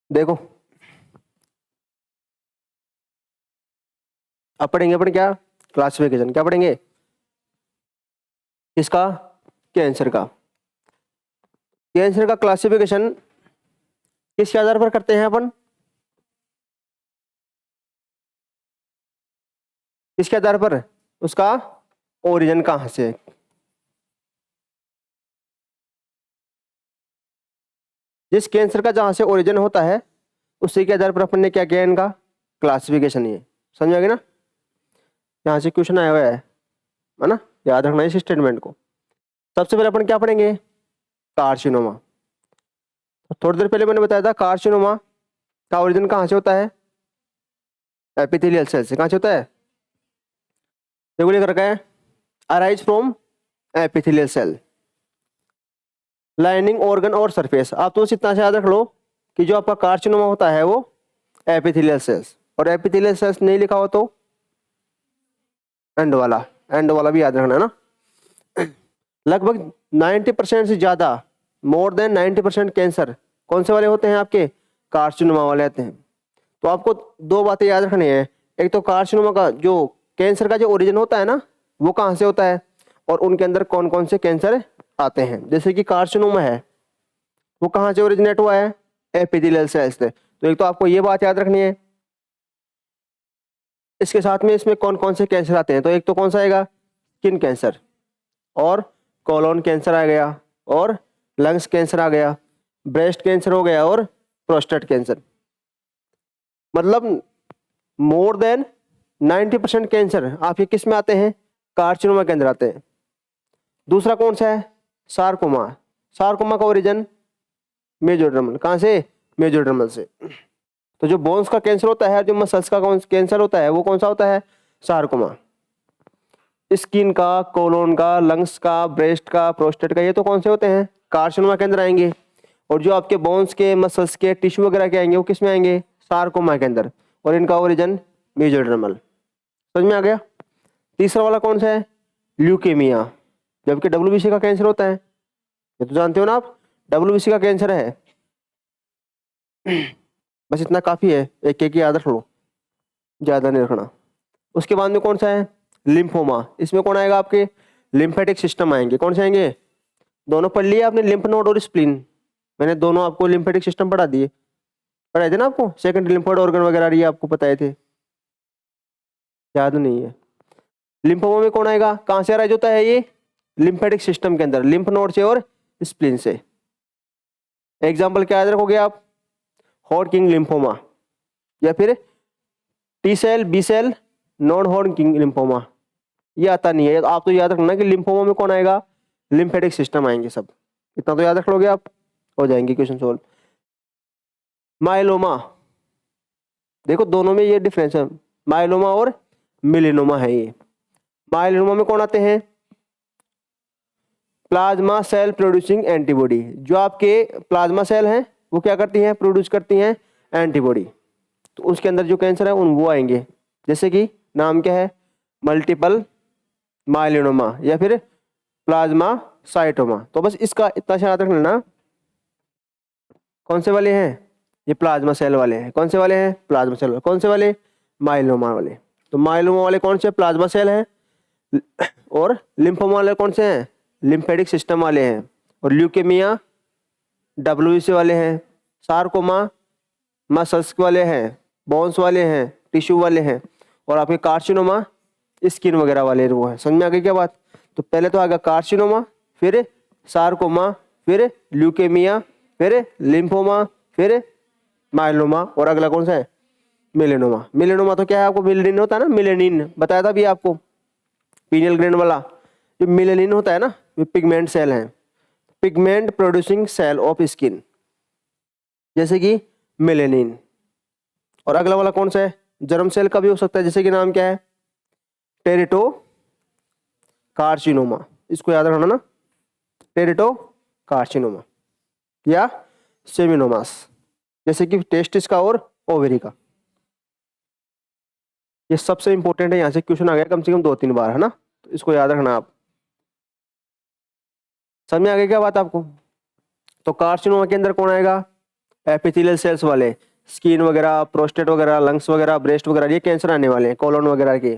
देखो अब पढ़ेंगे अपन क्या, क्लासिफिकेशन। क्या पढ़ेंगे? किसका? कैंसर का। कैंसर का क्लासिफिकेशन किसके आधार पर करते हैं अपन? किसके आधार पर? उसका ओरिजिन कहां से है। जिस कैंसर का जहां से ओरिजिन होता है उसी के आधार पर अपन ने क्या किया, इनका क्लासिफिकेशन। ये समझ आ गया ना? यहाँ से क्वेश्चन आया हुआ है ना, याद रखना इस स्टेटमेंट को। सबसे पहले अपन क्या पढ़ेंगे? कार्सिनोमा। थोड़ी देर पहले मैंने बताया था कार्सिनोमा का ओरिजिन कहां से होता है? एपिथेलियल सेल से। कहां से होता है? देखो लिख रखा है arise from epithelial cell, lining organ और सरफेस। आप तो इतना से याद रख लो कि जो आपका कार्सिनोमा होता है वो एपिथेलियल सेल्स, और एपिथेलियल सेल्स नहीं लिखा हो तो एंड वाला, एंड वाला भी याद रखना है ना। लगभग 90% से ज्यादा, मोर देन 90% कैंसर कौन से वाले होते हैं आपके? कार्सिनोमा वाले आते हैं। तो आपको दो बातें याद रखनी है, एक तो कार्सिनोमा का जो कैंसर का जो ओरिजिन होता है ना वो कहाँ से होता है, और उनके अंदर कौन कौन से कैंसर आते हैं। जैसे कि कार्सिनोमा है वो कहाँ से ओरिजिनेट हुआ है? एपिथेलियल सेल्स से। तो एक तो आपको ये बात याद रखनी है। इसके साथ में इसमें कौन कौन से कैंसर आते हैं, तो एक तो कौन सा आएगा? स्किन कैंसर, और कोलोन कैंसर आ गया, और लंग्स कैंसर आ गया, ब्रेस्ट कैंसर हो गया, और प्रोस्टेट कैंसर। मतलब मोर देन 90% कैंसर आपके किस में आते हैं? कार्सिनोमा के अंदर आते हैं। दूसरा कौन सा है? सार्कोमा। सार्कोमा का ओरिजिन मेजोडर्मल। कहाँ से? मेजोडर्मल से। तो जो बोन्स का कैंसर होता है, जो मसल्स का कैंसर होता है वो कौन सा होता है? सार्कोमा। स्किन का, कोलोन का, लंग्स का, ब्रेस्ट का, प्रोस्टेट का, ये तो कौन से होते हैं? कार्सिनोमा के अंदर आएंगे। और जो आपके बोन्स के, मसल्स के, टिश्यू वगैरह के आएंगे वो किस में आएंगे? सार्कोमा के अंदर, और इनका ओरिजिन मेजोडर्मल। समझ में आ गया? तीसरा वाला कौन सा है? ल्यूकेमिया, जबकि डब्ल्यूबीसी का कैंसर होता है, ये तो जानते हो ना आप, डब्ल्यूबीसी का कैंसर है। बस इतना काफी है, एक एक याद रख लो, ज्यादा नहीं रखना। उसके बाद में कौन सा है? लिम्फोमा। इसमें कौन आएगा आपके? लिम्फेटिक सिस्टम आएंगे। कौन से आएंगे? दोनों पढ़ लिए आपने, लिम्फ नोड और स्प्लीन। मैंने दोनों आपको लिम्फेटिक सिस्टम पढ़ा दिए, पढ़ाए थे ना आपको, सेकंड लिम्फोइड ऑर्गन वगैरह ये आपको बताए थे, याद नहीं है। लिम्फोमा में कौन आएगा? कहां से अराइज होता है ये? लिम्फेटिक सिस्टम के अंदर, लिम्फ नोड से और स्प्लीन से। एग्जाम्पल क्या याद रखोगे आप? हॉडकिन लिम्फोमा, या फिर T cell, B cell, non Hodgkin lymphoma. ये आता नहीं है, आप तो याद रखना कि लिम्फोमा में कौन आएगा? लिम्फेटिक सिस्टम आएंगे सब। इतना तो याद रख लोगे आप, हो जाएंगे क्वेश्चन सोल्व। माइलोमा, देखो दोनों में ये डिफरेंस है, माइलोमा और मिलेनोमा है ये। माइलोमा में कौन आते हैं? Plasma cell producing antibody. जो आपके प्लाज्मा सेल हैं वो क्या करती हैं? प्रोड्यूस करती हैं एंटीबॉडी। तो उसके अंदर जो कैंसर है उन वो आएंगे, जैसे कि नाम क्या है? मल्टीपल माइलिनोमा, या फिर प्लाज्मा साइटोमा। तो बस इसका इतना सा याद रख लेना, कौन से वाले हैं? ये प्लाज्मा सेल वाले हैं। कौन से वाले हैं? प्लाज्मा सेल वाले। कौन से वाले? माइलोमा वाले। तो माइलोमा वाले कौन से? प्लाज्मा सेल हैं। और लिम्फोमा वाले कौन से हैं? लिम्फेटिक सिस्टम वाले हैं। और ल्यूकेमिया डब्ल्यूबीसी वाले हैं। सार्कोमा मसल्स वाले हैं, बोन्स वाले हैं, टिश्यू वाले हैं। और आपके कार्सिनोमा स्किन वगैरह वाले वो है। समझ में आ गई क्या बात? तो पहले तो आएगा कार्सिनोमा, फिर सार्कोमा, फिर ल्यूकेमिया, फिर लिम्फोमा, फिर माइलोमा, और अगला कौन सा है? मिलेनोमा। मिलेनोमा तो क्या है? आपको मिलेनिन होता है ना, मिलेनिन बताया था अभी आपको, पीनियल ग्लैंड वाला। जो मिलेनिन होता है ना वो पिगमेंट सेल है, pigment producing cell of skin, जैसे कि मेलेनिन। और अगला वाला कौन सा है? जर्म सेल का भी हो सकता है, जैसे कि नाम क्या है? टेरिटो कार्सिनोमा। इसको याद रखना ना, टेरिटो कार्सिनोमा या सेमिनोमास, जैसे कि टेस्टिस का और ओवेरी का। ये सबसे इंपॉर्टेंट है, यहां से क्वेश्चन आ गया कम से कम 2-3 बार, है ना, तो इसको याद रखना आप। समझ में आ गई क्या बात आपको? तो कार्सिनोमा के अंदर कौन आएगा? एपिथेलियल सेल्स वाले, स्किन वगैरह, प्रोस्टेट वगैरह, लंग्स वगैरह, ब्रेस्ट वगैरह, ये कैंसर आने वाले हैं कोलोन वगैरह के।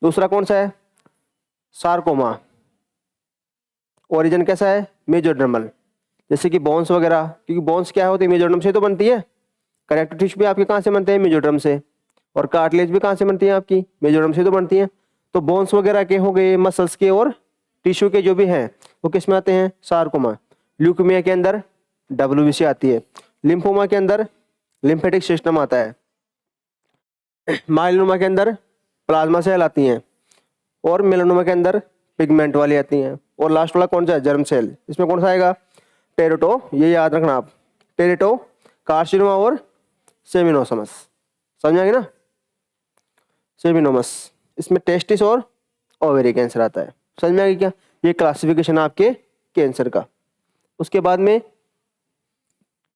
दूसरा कौन सा है? सार्कोमा। ओरिजिन कैसा है? मेजोडर्मल। जैसे कि बोन्स वगैरह, क्योंकि बोन्स क्या होती है? मेजोडर्म से तो बनती है। कनेक्टिव टिश्यू भी आपके कहाँ से बनते हैं? मेजोडर्म से। और कार्टिलेज भी कहाँ से बनती है आपकी? मेजोडर्म से तो बनती है। तो बोन्स वगैरह के हो गए, मसल्स के और टिश्यू के जो भी हैं वो किस में आते हैं? सार्कोमा। ल्यूकेमिया के अंदर WBC आती है। लिम्फोमा के अंदर लिम्फेटिक सिस्टम आता है। माइलोमा के अंदर प्लाज्मा सेल आती हैं। और मेलानोमा के अंदर पिगमेंट वाली आती हैं। और लास्ट वाला कौन सा है? Germ cell. इसमें कौन सा आएगा? टेरेटो, ये याद रखना आप, टेरेटो, कार्सिनोमा और सेमिनोसमस। समझ आ गया ना? सेमिनोमस, इसमें टेस्टिस और ओवेरी कैंसर आता है। समझ में आ गया क्या? ये क्लासिफिकेशन आपके कैंसर का। उसके बाद में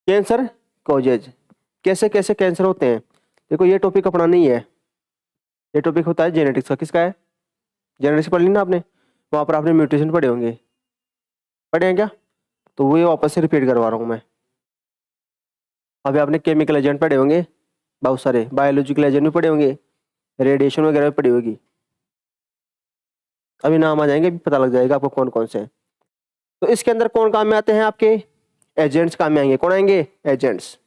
कैंसर कॉजेज, कैसे कैसे कैंसर होते हैं। देखो ये टॉपिक अपना नहीं है, ये टॉपिक होता है जेनेटिक्स का। किसका है? जेनेटिक्स पढ़ ली ना आपने, वहाँ पर आपने म्यूटेशन पढ़े होंगे, पढ़े हैं क्या? तो वो ये वापस से रिपीट करवा रहा हूँ मैं। अभी आपने केमिकल एजेंट पढ़े होंगे बहुत सारे, बायोलॉजिकल एजेंट भी पढ़े होंगे, रेडिएशन वगैरह भी पढ़ी होगी। अभी नाम आ जाएंगे, पता लग जाएगा आपको कौन कौन से हैं। तो इसके अंदर कौन काम में आते हैं? आपके एजेंट्स काम में आएंगे। कौन आएंगे? एजेंट्स।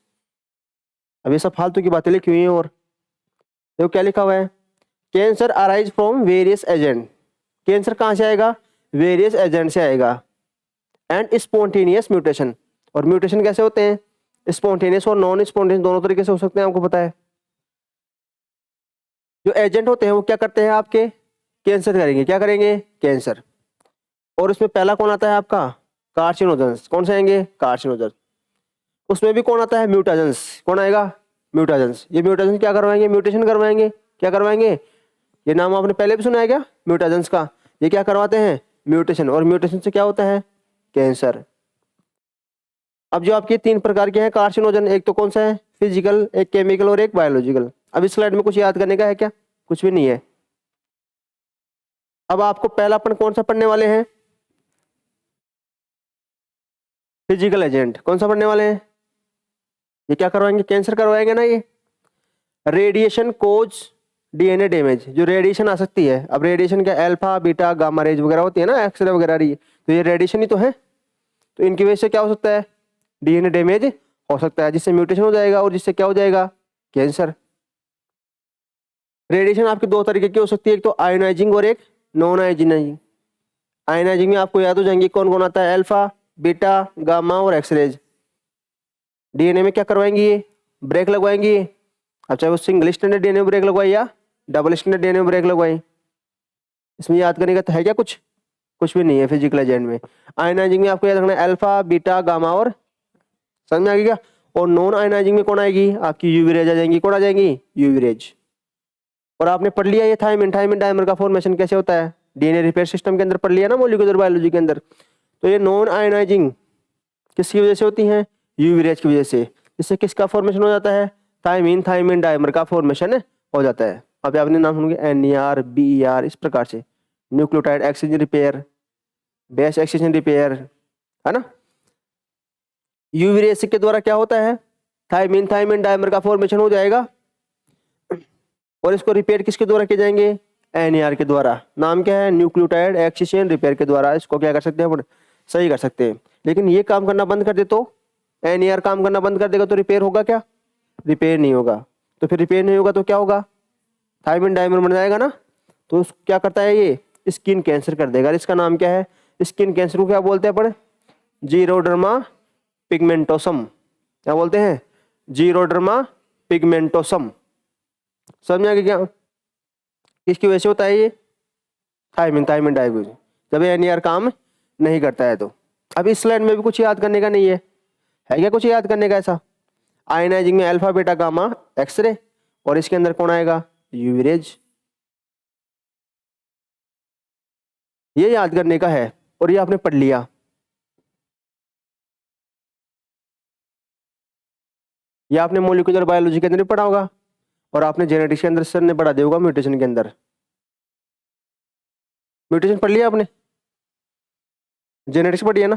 अब ये सब फालतू की बातें लिखी हुई हैं। और देखो क्या लिखा हुआ है? Cancer arise from various agent. Cancer कहाँ से आएगा? वेरियस एजेंट से आएगा। एंड स्पॉन्टेनियस म्यूटेशन, और म्यूटेशन कैसे होते हैं? स्पॉन्टेनियस और नॉन स्पॉन्टेनियस दोनों तरीके से हो सकते हैं, आपको पता है। जो एजेंट होते हैं वो क्या करते हैं? आपके कैंसर करेंगे। क्या करेंगे? कैंसर। और उसमें पहला कौन आता है आपका? कार्सिनोजेंस। कौन से आएंगे? कार्सिनोजेंस। उसमें भी कौन आता है? म्यूटाजेंस। कौन आएगा? म्यूटाजेंस। ये म्यूटाजेंस क्या करवाएंगे? म्यूटेशन करवाएंगे। क्या करवाएंगे? ये नाम आपने पहले भी सुना है क्या? म्यूटाजेंस का। ये क्या करवाते हैं? म्यूटेशन। और म्यूटेशन से क्या होता है? कैंसर। अब जो आपके 3 प्रकार के हैं कार्सिनोजन, एक तो कौन सा है? फिजिकल, एक केमिकल और एक बायोलॉजिकल। अब इस स्लाइड में कुछ याद करने का है क्या? कुछ भी नहीं है। अब आपको पहला अपन कौन सा पढ़ने वाले हैं? Physical agent. कौन सा पढ़ने वाले हैं? ये क्या करवाएंगे? कैंसर करवाएंगे ना। ये रेडिएशन कोज DNA डैमेज, जो रेडिएशन आ सकती है। अब रेडिएशन क्या? अल्फा, बीटा, गामा रेज वगैरह होती है ना, एक्सरे वगैरह रही, तो ये रेडिएशन ही तो है। तो इनकी वजह से क्या हो सकता है? DNA डैमेज हो सकता है, जिससे म्यूटेशन हो जाएगा और जिससे क्या हो जाएगा? कैंसर। रेडिएशन आपके 2 तरीके की हो सकती है, एक तो आयोनाइजिंग और एक नॉन आयोनाइजिंग। आयोनाइजिंग में आपको याद हो जाएंगे कौन कौन आता है? अल्फा, बीटा, गामा और एक्सरेज। DNA में क्या करवाएंगी? ये ब्रेक लगवाएंगी। अब चाहे वो सिंगल स्टैंडर्ड DNA में ब्रेक लगवाई या डबल स्टैंडर्ड DNA में ब्रेक लगवाई। इसमें याद करने का तो है क्या? कुछ कुछ भी नहीं है फिजिकल एजेंट में। आयोनाइजिंग में आपको याद रखना है अल्फा, बीटा, गामा और, समझ में आ गया? और नॉन आयोनाइजिंग में कौन आएगी? आपकी यूवी रेज आ जाएंगी। कौन आ जाएंगी? UV rays. और आपने पढ़ लिया ये थायमिन, थायमिन डायमर का फॉर्मेशन कैसे होता है? DNA रिपेयर सिस्टम के अंदर पढ़ लिया ना, मॉलिक्यूलर बायोलॉजी के अंदर। तो ये नॉन आयोनाइजिंग किसकी वजह से होती हैं? यूवी रेज की वजह से। इससे किसका फॉर्मेशन हो जाता है? थायमिन, थायमिन डायमर का फॉर्मेशन हो जाता है। अब आपने नाम सुनोगे NER, BER, इस प्रकार से। Nucleotide exchange repair, base exchange repair, है ना। यूवी रेज के द्वारा क्या होता है? थायमिन, थायमिन डायमर का फॉर्मेशन हो जाएगा। और इसको रिपेयर किसके द्वारा किए जाएंगे? NER के द्वारा। नाम क्या है? न्यूक्लियोटाइड एक्सचेंज रिपेयर के द्वारा इसको क्या कर सकते हैं? सही कर सकते हैं। लेकिन ये काम करना बंद कर दे तो, NER काम करना बंद कर देगा तो रिपेयर होगा क्या? रिपेयर नहीं होगा। तो फिर रिपेयर नहीं होगा तो क्या होगा? थायमिन डायमर बन जाएगा ना। तो क्या करता है? ये स्किन कैंसर कर देगा। इसका नाम क्या है? स्किन कैंसर को क्या बोलते हैं अपन? जीरोडर्मा पिगमेंटोसम। क्या बोलते हैं? जीरोडर्मा पिगमेंटोसम। समझ में आ गया क्या? किसकी वजह से होता है ये? Thymine, thymine dimer. जब NER काम नहीं करता है तो। अब इस स्लाइड में भी कुछ याद करने का नहीं है क्या? कुछ याद करने का ऐसा? आयनाइजिंग में अल्फा, बीटा, गामा, एक्सरे। और इसके अंदर कौन आएगा? UV rays. ये याद करने का है और ये आपने पढ़ लिया। ये आपने मॉलिक्यूलर बायोलॉजी के अंदर भी पढ़ा होगा और आपने जेनेटिक्स के अंदर सर ने पढ़ा दिया होगा म्यूटेशन के अंदर। म्यूटेशन पढ़ लिया आपने? जेनेटिक्स पढ़ी है ना।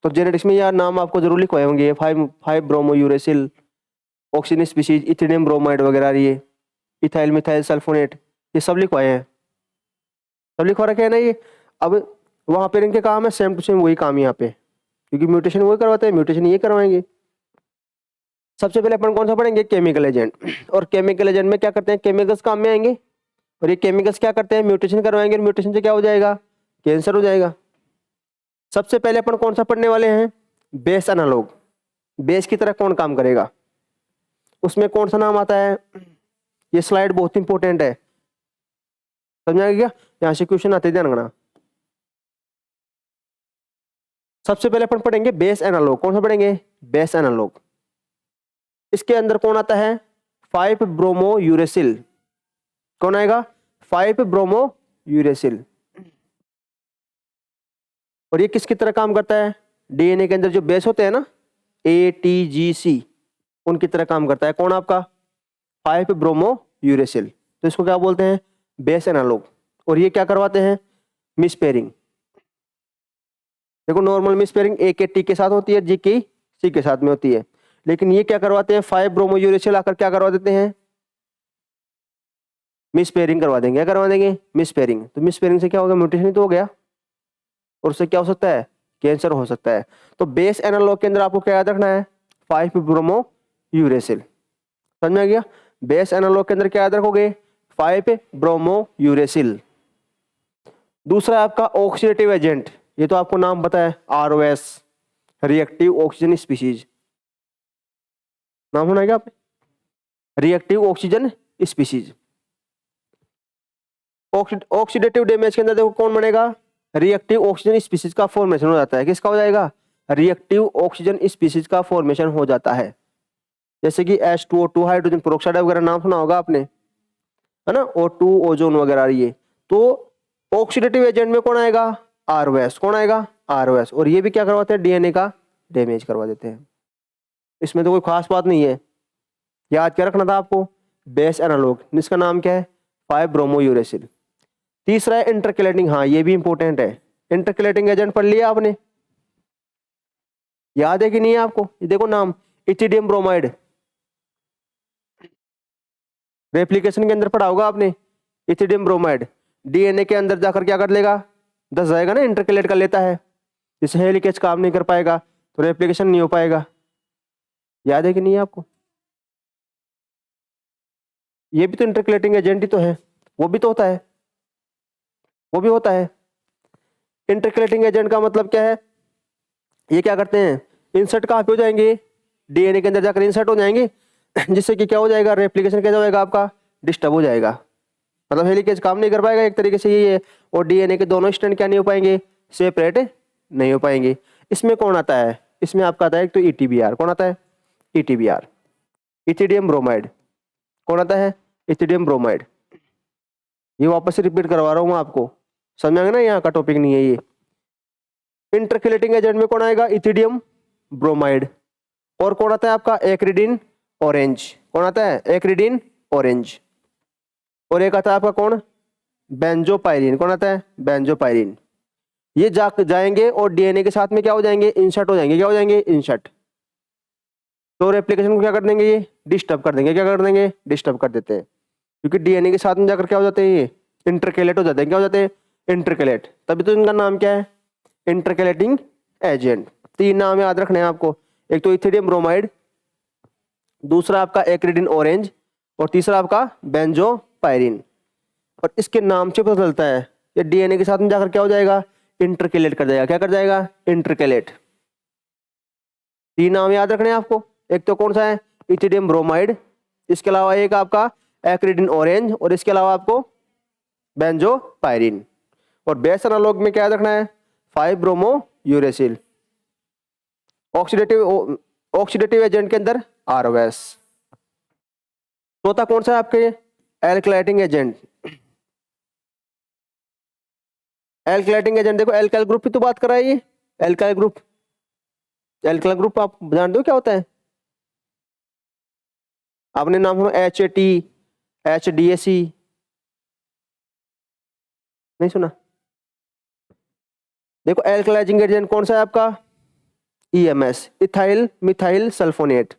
तो जेनेटिक्स में यार नाम आपको जरूर लिखवाए होंगे, 5 bromo uracil, oxygen species, ethidium bromide वगैरह, ये इथाइल मिथाइल सल्फोनेट, ये सब लिखवाए हैं, सब लिखवा रखे हैं ना ये। अब वहां पर इनके काम है सेम टू सेम वही काम यहाँ पे, क्योंकि म्यूटेशन वही करवाते हैं, म्यूटेशन ये करवाएंगे। सबसे पहले अपन कौन सा पढ़ेंगे, केमिकल एजेंट। और केमिकल एजेंट में क्या करते हैं, केमिकल्स काम में आएंगे, और ये केमिकल्स क्या करते हैं, म्यूटेशन करवाएंगे, और म्यूटेशन से क्या हो जाएगा, कैंसर हो जाएगा। सबसे पहले अपन कौन सा पढ़ने वाले हैं, बेस एनालॉग। बेस की तरह कौन काम करेगा, उसमें कौन सा नाम आता है, ये स्लाइड बहुत इंपॉर्टेंट है, समझ आ गया, यहां से क्वेश्चन आते ध्यान रखना। सबसे पहले अपन पढ़ेंगे बेस एनालॉग। कौन सा पढ़ेंगे, बेस एनालॉग। इसके अंदर कौन आता है, 5 ब्रोमो यूरेसिल। कौन आएगा, 5 ब्रोमो यूरेसिल। और ये किसकी तरह काम करता है, डीएनए के अंदर जो बेस होते हैं ना, ATGC, उनकी तरह काम करता है। कौन आपका, 5 ब्रोमो यूरेसिल। तो इसको क्या बोलते हैं, बेस एनालॉग। और ये क्या करवाते हैं, मिसपेयरिंग। देखो नॉर्मल मिसपेयरिंग A के T के साथ होती है, G की C के साथ में होती है, लेकिन ये क्या करवाते हैं, 5 ब्रोमो यूरेसिल आकर क्या करवा देते हैं, मिसपेयरिंग करवा देंगे। क्या करवा देंगे, मिसपेयरिंग। तो मिसपेयरिंग से क्या होगा, म्यूटेशन ही तो हो गया, और उससे क्या हो सकता है, कैंसर हो सकता है। तो बेस एनालॉग के अंदर आपको क्या याद रखना है, 5 ब्रोमो यूरेसिल। समझ में आ गया, बेस एनालॉग के अंदर क्या याद रखोगे, 5 ब्रोमो यूरेसिल। दूसरा आपका ऑक्सीडेटिव एजेंट, ये तो आपको नाम पता है, ROS, रिएक्टिव ऑक्सीजन स्पीशीज। नाम सुना है क्या आपने, reactive oxygen species. Oxidative damage के अंदर देखो कौन बनेगा, रिएक्टिव ऑक्सीजन स्पीशीज का फॉर्मेशन हो जाता है। किसका हो जाएगा, रिएक्टिव ऑक्सीजन स्पीशीज का फॉर्मेशन हो जाता है। जैसे कि H2O2 हाइड्रोजन पेरोक्साइड वगैरह नाम सुना होगा आपने, है ना, O2 ओजोन वगैरह ये। तो ऑक्सीडेटिव एजेंट में कौन आएगा, ROS। कौन आएगा, ROS। और ये भी क्या करवाते हैं, डीएनए का डैमेज करवा देते हैं। इसमें तो कोई खास बात नहीं है, याद क्या रखना था आपको, बेस एनालॉग, जिसका नाम क्या है, 5 ब्रोमो यूरेसिल। तीसरा है इंटरकलेटिंग, हाँ ये भी इंपॉर्टेंट है। इंटरकलेटिंग एजेंट पढ़ लिया आपने, याद है कि नहीं है आपको, ये देखो नाम, इथिडियम ब्रोमाइड। रेप्लिकेशन के अंदर पढ़ा होगा आपने, इथिडियम ब्रोमाइड डीएनए के अंदर जाकर क्या कर लेगा, दस जाएगा ना, इंटरकलेट कर लेता है, जिससे हेलिकेज काम नहीं कर पाएगा, तो रेप्लिकेशन नहीं हो पाएगा। याद है कि नहीं है आपको, ये भी तो इंटरकलेटिंग एजेंट ही तो है, वो भी तो होता है, वो भी होता है। इंटरकलेटिंग एजेंट का मतलब क्या है, ये क्या करते हैं, इंसर्ट कहाँ पे हो जाएंगे, डीएनए के अंदर जाकर इंसर्ट हो जाएंगे, जिससे कि क्या हो जाएगा, रेप्लिकेशन क्या जाएगा आपका, डिस्टर्ब हो जाएगा। मतलब हेलिकेज काम नहीं कर पाएगा एक तरीके से ये है, और डीएनए के दोनों स्ट्रैंड क्या नहीं हो पाएंगे, सेपरेट नहीं हो पाएंगे। इसमें कौन आता है, इसमें आपका आता है एक तो ETBR। कौन आता है, ETBR, इथिडियम ब्रोमाइड। कौन आता है, इथिडियम ब्रोमाइड। ये वापस से रिपीट करवा रहा हूँ मैं आपको, समझ में ना, यहाँ का टॉपिक नहीं है ये। इंटरकलेटिंग एजेंट में कौन आएगा, इथिडियम ब्रोमाइड। और कौन आता है आपका, एक्रिडिन ऑरेंज। कौन आता है, एक्रिडिन ऑरेंज। और एक आता है आपका कौन, बेंजोपायरिन। कौन आता है, बेंजोपायरिन। ये जाएंगे और डीएनए के साथ में क्या हो जाएंगे, इंसर्ट हो जाएंगे। क्या हो जाएंगे, इंसर्ट। तो रेप्लिकेशन को क्या कर देंगे, ये डिस्टर्ब कर देंगे। क्या कर देंगे, डिस्टर्ब कर देते हैं, क्योंकि डीएनए के साथ में जाकर क्या हो जाते हैं, ये इंटरकलेट हो जाते हैं। क्या हो जाते हैं, इंटरकलेट। तभी तो इनका नाम क्या है, इंटरकलेटिंग एजेंट। 3 नाम याद रखने हैं आपको, एक तो इथिडियम ब्रोमाइड, दूसरा आपका एक्रिडिन ऑरेंज, और तीसरा आपका बेंजोपायरिन। और इसके नाम से पता चलता है ये डीएनए के साथ में जाकर क्या हो जाएगा, इंटरकलेट कर जाएगा। क्या कर जाएगा, इंटरकलेट। 3 नाम याद रखने हैं आपको, एक तो कौन सा है, इथिडियम ब्रोमाइड, इसके अलावा एक आपका एक्रिडिन ऑरेंज, और इसके अलावा आपको बेंजोपायरिन। और बेस एनालॉग में क्या याद रखना है, 5 ब्रोमो यूरेसिल। ऑक्सीडेटिव एजेंट के अंदर ROS। चौथा कौन सा है आपके, एल्कलाइटिंग एजेंट। एल्कलाइटिंग एजेंट देखो, एल्काइल ग्रुप की तो बात कर रहा है ये, एल्काइल ग्रुप। एल्काइल ग्रुप आप जानते हो क्या होता है, आपने नाम सुना, HAT, HDAC, नहीं सुना। देखो एल्कलाइजिंग एजेंट कौन सा है आपका, EMS, इथाइल मिथाइल सल्फोनेट।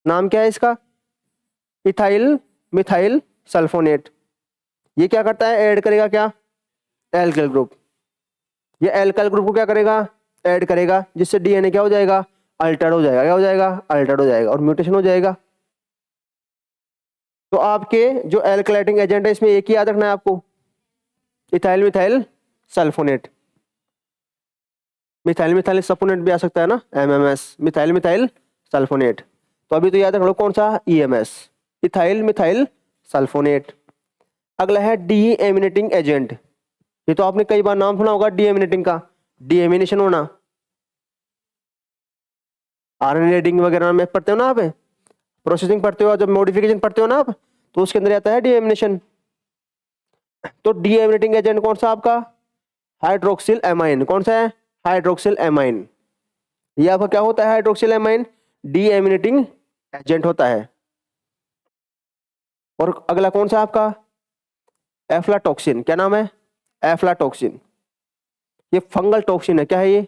नाम क्या है इसका? Ethyl methyl sulphonate. ये क्या करता है? ऐड करेगा क्या? Alkyl group. ये एल्काइल ग्रुप को क्या करेगा? ऐड करेगा, जिससे डीएनए क्या हो जाएगा? अल्टर्ड हो जाएगा। क्या हो जाएगा? अल्टर्ड हो जाएगा और म्यूटेशन हो जाएगा। तो आपके जो एल्कलाइटिंग एजेंट है इसमें एक ही याद रखना है आपको, ethyl methyl sulphonate. Methyl methyl sulphonate भी आ सकता है ना, MMS, मिथाइल मिथाइल सल्फोनेट। तो अभी तो याद रख लो कौन सा? EMS, ethyl methyl sulphonate. अगला है डीएमिनेटिंग एजेंट। ये तो आपने कई बार नाम सुना होगा डीएमिनेटिंग का, डीएमिनेशन होना। आरएनए रीडिंग वगैरह में पढ़ते हो ना आप, प्रोसेसिंग पढ़ते हो, जब मॉडिफिकेशन पढ़ते हो ना आप, तो उसके अंदर आता है डीएमिनेशन। तो डीएमिनेटिंग एजेंट कौन सा आपका? Hydroxyl amine. कौन सा है? Hydroxyl amine. ये आपका क्या होता है? हाइड्रोक्सिल एमाइन डीएमिनेटिंग एजेंट होता है। और अगला कौन सा आपका? एफ्लाटॉक्सिन। क्या नाम है? एफ्लाटॉक्सिन। ये फंगल टॉक्सिन है। क्या है ये?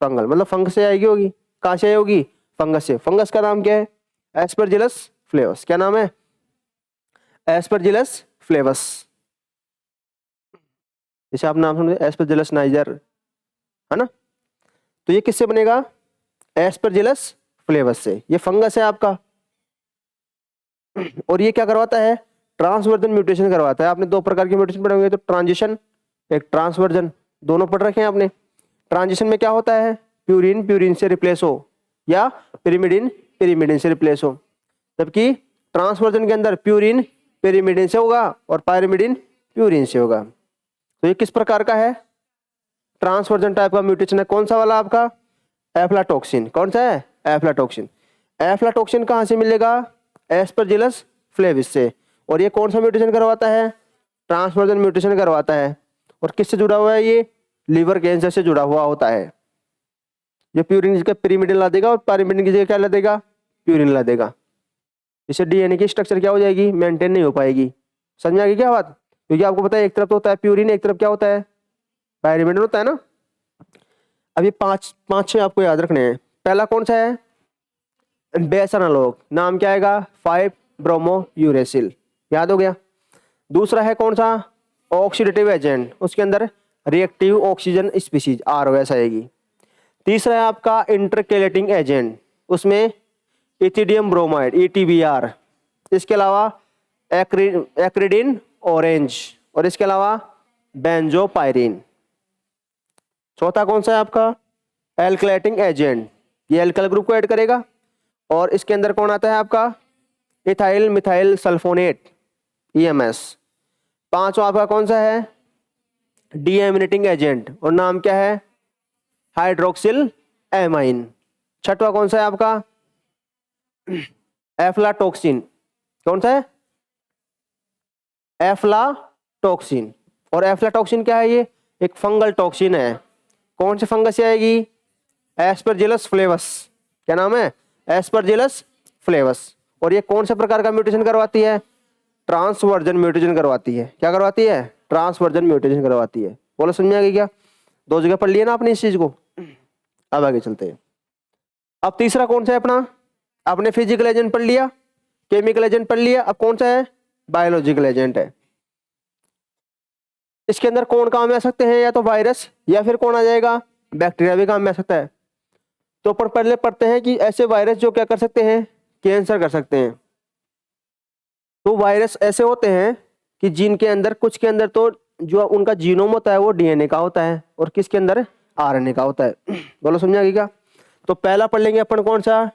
फंगल, मतलब फंगस से आएगी होगी। कहां से आई होगी? फंगस से। फंगस का नाम क्या है? एस्परजिलस फ्लेवस। क्या नाम है? एस्परजिलस फ्लेवस। जैसे आप नाम सुन एस्परजिलस नाइजर, है ना? तो ये किससे बनेगा? एस्परजिलस फ्लेवस से। ये फंगस है आपका। और ये क्या करवाता है? ट्रांसवर्जन म्यूटेशन करवाता है। आपने दो प्रकार के म्यूटेशन पढ़े होंगे, तो ट्रांजिशन, एक ट्रांसवर्जन, दोनों पढ़ रखे हैं आपने। ट्रांजिशन में क्या होता है? प्यूरिन प्यूरिन से रिप्लेस हो या पिरिमिडिन पिरिमिडिन से रिप्लेस हो। जबकि ट्रांसवर्जन के अंदर प्यूरिन पिरिमिडिन से होगा और पायरिमिडिन प्यूरिन से होगा। तो ये किस प्रकार का है? ट्रांसवर्जन टाइप का म्यूटेशन है। कौन सा वाला आपका? एफ्लाटॉक्सिन। कौन सा है? एफ्लाटॉक्सिन। एफ्लाटॉक्सिन कहां से मिलेगा? एस्परजिलस फ्लेविस से। और ये कौन सा म्यूटेशन करवाता है? ट्रांसवर्जन म्यूटेशन करवाता है। और किससे जुड़ा हुआ है ये? लीवर कैंसर से जुड़ा हुआ होता है। ये प्यूरिन की जगह पिरिमिडिन ला देगा और पायरिमिडिन की जगह क्या ला देगा? प्यूरिन ला देगा। इससे डीएनए की स्ट्रक्चर क्या हो जाएगी? मेंटेन नहीं हो पाएगी। समझ में आ गई क्या बात? क्योंकि आपको पता है एक तरफ तो होता है प्यूरिन, एक तरफ क्या होता है? पायरिमिडिन होता है ना। अभी पांच पांच छह आपको याद रखने हैं। पहला कौन सा है? Base analogue. नाम क्या आएगा? 5 ब्रोमो यूरेसिल। याद हो गया। दूसरा है कौन सा? Oxidative agent. उसके अंदर रिएक्टिव ऑक्सीजन स्पीसीज ROS आएगी। तीसरा है आपका इंटरकेलेटिंग एजेंट। उसमें इथिडियम ब्रोमाइड ETBR। इसके अलावा एक्रिडिन ऑरेंज। और इसके अलावा बेंजोपायरिन। चौथा कौन सा है आपका? Alkylating agent. ये एल्काइल ग्रुप को ऐड करेगा। और इसके अंदर कौन आता है आपका? Ethyl methyl sulphonate EMS। पांचवा आपका कौन सा है? Deaminating agent. और नाम क्या है? Hydroxyl amine. छठवा कौन सा है आपका? एफ्लाटॉक्सिन। कौन सा है? एफ्लाटॉक्सिन। और एफ्लाटॉक्सिन क्या है? ये एक फंगल टॉक्सिन है। कौन से फंगस से आएगी? एस्परजिलस फ्लेवस। क्या नाम है? एस्परजिलस फ्लेवस। और ये कौन से प्रकार का म्यूटेशन करवाती है? ट्रांसवर्जन म्यूटेशन करवाती है। क्या करवाती है? ट्रांसवर्जन म्यूटेशन करवाती है। बोलो समझ में आ गई क्या? दो जगह पढ़ लिया ना आपने इस चीज को। अब आगे चलते हैं। अब तीसरा कौन सा है अपना? आपने फिजिकल एजेंट पढ़ लिया, केमिकल एजेंट पढ़ लिया। अब कौन सा है? बायोलॉजिकल एजेंट है। इसके अंदर कौन काम आ सकते हैं? या तो वायरस या फिर कौन आ जाएगा? बैक्टीरिया भी काम में आ सकता है। तो पहले पढ़ते हैं कि ऐसे वायरस जो क्या कर सकते हैं? कैंसर कर सकते हैं। तो वायरस ऐसे होते हैं कि जिनके अंदर, कुछ के अंदर तो जो उनका जीनोम होता है वो DNA का होता है, और किसके अंदर? RNA का होता है। बोलो समझा गया क्या? तो पहला पढ़ लेंगे अपन कौन सा?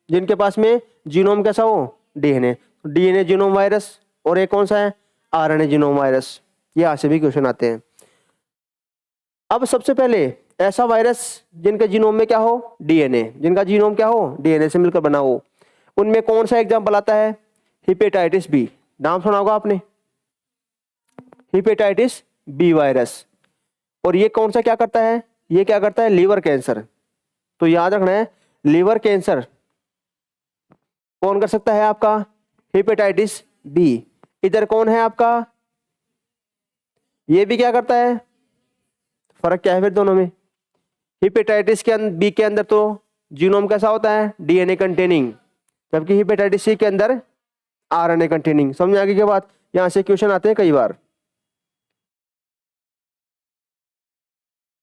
जिनके पास में जीनोम कैसा हो? DNA genome virus. और एक कौन सा है? RNA genome virus. यहाँ से भी क्वेश्चन आते हैं। अब सबसे पहले ऐसा वायरस जिनके जीनोम में क्या हो? DNA। जिनका जीनोम क्या हो? DNA से मिलकर बना हो। उनमें कौन सा एग्जाम्पल आता है? Hepatitis B. नाम सुना होगा आपने, हेपेटाइटिस बी वायरस। और ये कौन सा क्या करता है? ये क्या करता है? Liver cancer. तो याद रखना है, लीवर कैंसर कौन कर सकता है आपका? Hepatitis B. इधर कौन है आपका? ये भी क्या करता है? फर्क क्या है फिर दोनों में? हेपेटाइटिस के बी के अंदर तो जीनोम कैसा होता है, डीएनए कंटेनिंग, जबकि हेपेटाइटिस सी के अंदर आरएनए कंटेनिंग। समझ आ गई क्या बात? यहां से क्वेश्चन आते हैं कई बार।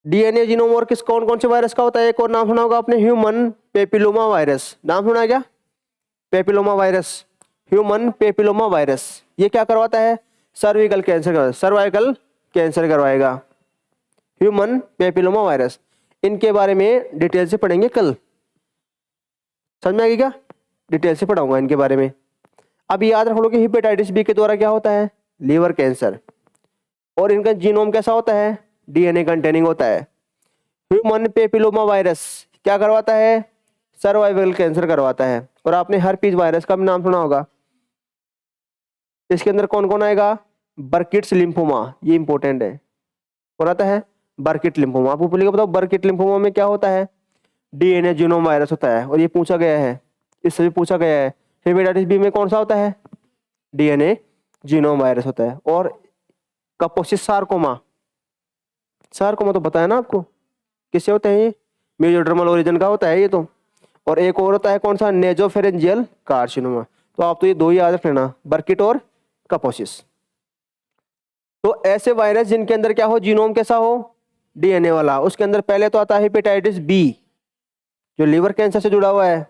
डीएनए जीनोम और किस कौन कौन से वायरस का होता है? एक और नाम सुना होगा आपने, ह्यूमन पेपिलोमा वायरस। नाम सुना है क्या? Papilloma virus, human papilloma virus. ये क्या करवाता है? सर्विकल कैंसर, सर्वाइकल कैंसर करवाएगा ह्यूमन पेपिलोमा वायरस। इनके बारे में डिटेल से पढ़ेंगे कल। समझ में आ गई क्या? डिटेल से पढ़ाऊंगा इनके बारे में। अब याद रख लो कि हेपेटाइटिस बी के द्वारा क्या होता है? Liver cancer. और इनका जीनोम कैसा होता है? डीएनए कंटेनिंग होता है। ह्यूमन पेपिलोमा वायरस क्या करवाता है? सर्वाइवल कैंसर करवाता है। और आपने हर्पीज वायरस का भी नाम सुना होगा। इसके अंदर कौन कौन आएगा? बर्किट्स लिम्फोमा, ये इंपॉर्टेंट है। कौन आता है? बर्किट लिम्फोमा। आपको बोलेगा बताओ बर्किट लिम्फोमा में क्या होता है? डीएनए जीनोम वायरस होता है। और ये पूछा गया है, इससे भी पूछा गया है। हेपेटाइटिस बी में कौन सा होता है? डीएनए जीनोम वायरस होता है। और कपोसिस सार्कोमा, सार्कोमा तो बताया ना आपको, किससे होते हैं ये? मेसोडर्मल ओरिजिन का होता है ये तो। और एक और होता है कौन सा? Nasopharyngeal carcinoma. तो आप तो ये दो ही याद रख लेना, बर्किट और कपोसिस। तो ऐसे वायरस जिनके अंदर क्या हो? जीनोम कैसा हो? डीएनए वाला। उसके अंदर पहले तो आता है हेपेटाइटिस बी, जो लीवर कैंसर से जुड़ा हुआ है।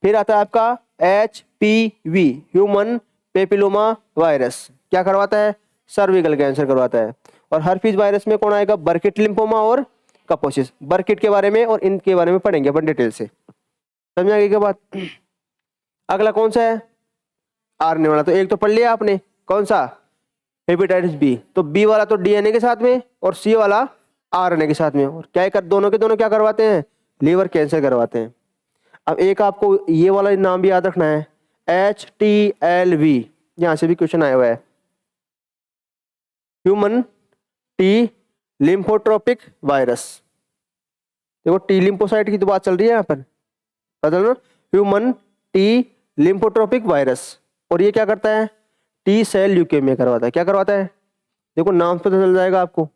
फिर आता है आपका HPV, ह्यूमन पेपिलोमा वायरस। क्या करवाता है? सर्विकल कैंसर करवाता है। और हर्पीज वायरस में कौन आएगा? बर्किट लिम्फोमा और कपोसिस। बर्किट के बारे में और इनके बारे में पढ़ेंगे अपन डिटेल से। समझ आ गई क्या बात? अगला कौन सा है? आरएनए वाला। तो एक तो पढ़ लिया आपने, कौन सा? Hepatitis B. तो बी वाला तो डीएनए के साथ में और सी वाला आरएनए के साथ में। और क्या कर दोनों के दोनों क्या करवाते हैं? लीवर कैंसर करवाते हैं। अब एक आपको ये वाला नाम भी याद रखना है, HTLV। यहां से भी क्वेश्चन आया हुआ है, ह्यूमन टी लिम्फोट्रोपिक वायरस। देखो टी लिम्फोसाइट की तो बात चल रही है यहाँ पर, पता ना? Human T lymphotropic virus. और ये क्या करता है? टी सेल ल्यूकेमिया करवाता है। क्या करवाता है? देखो नाम से तो चल जाएगा आपको,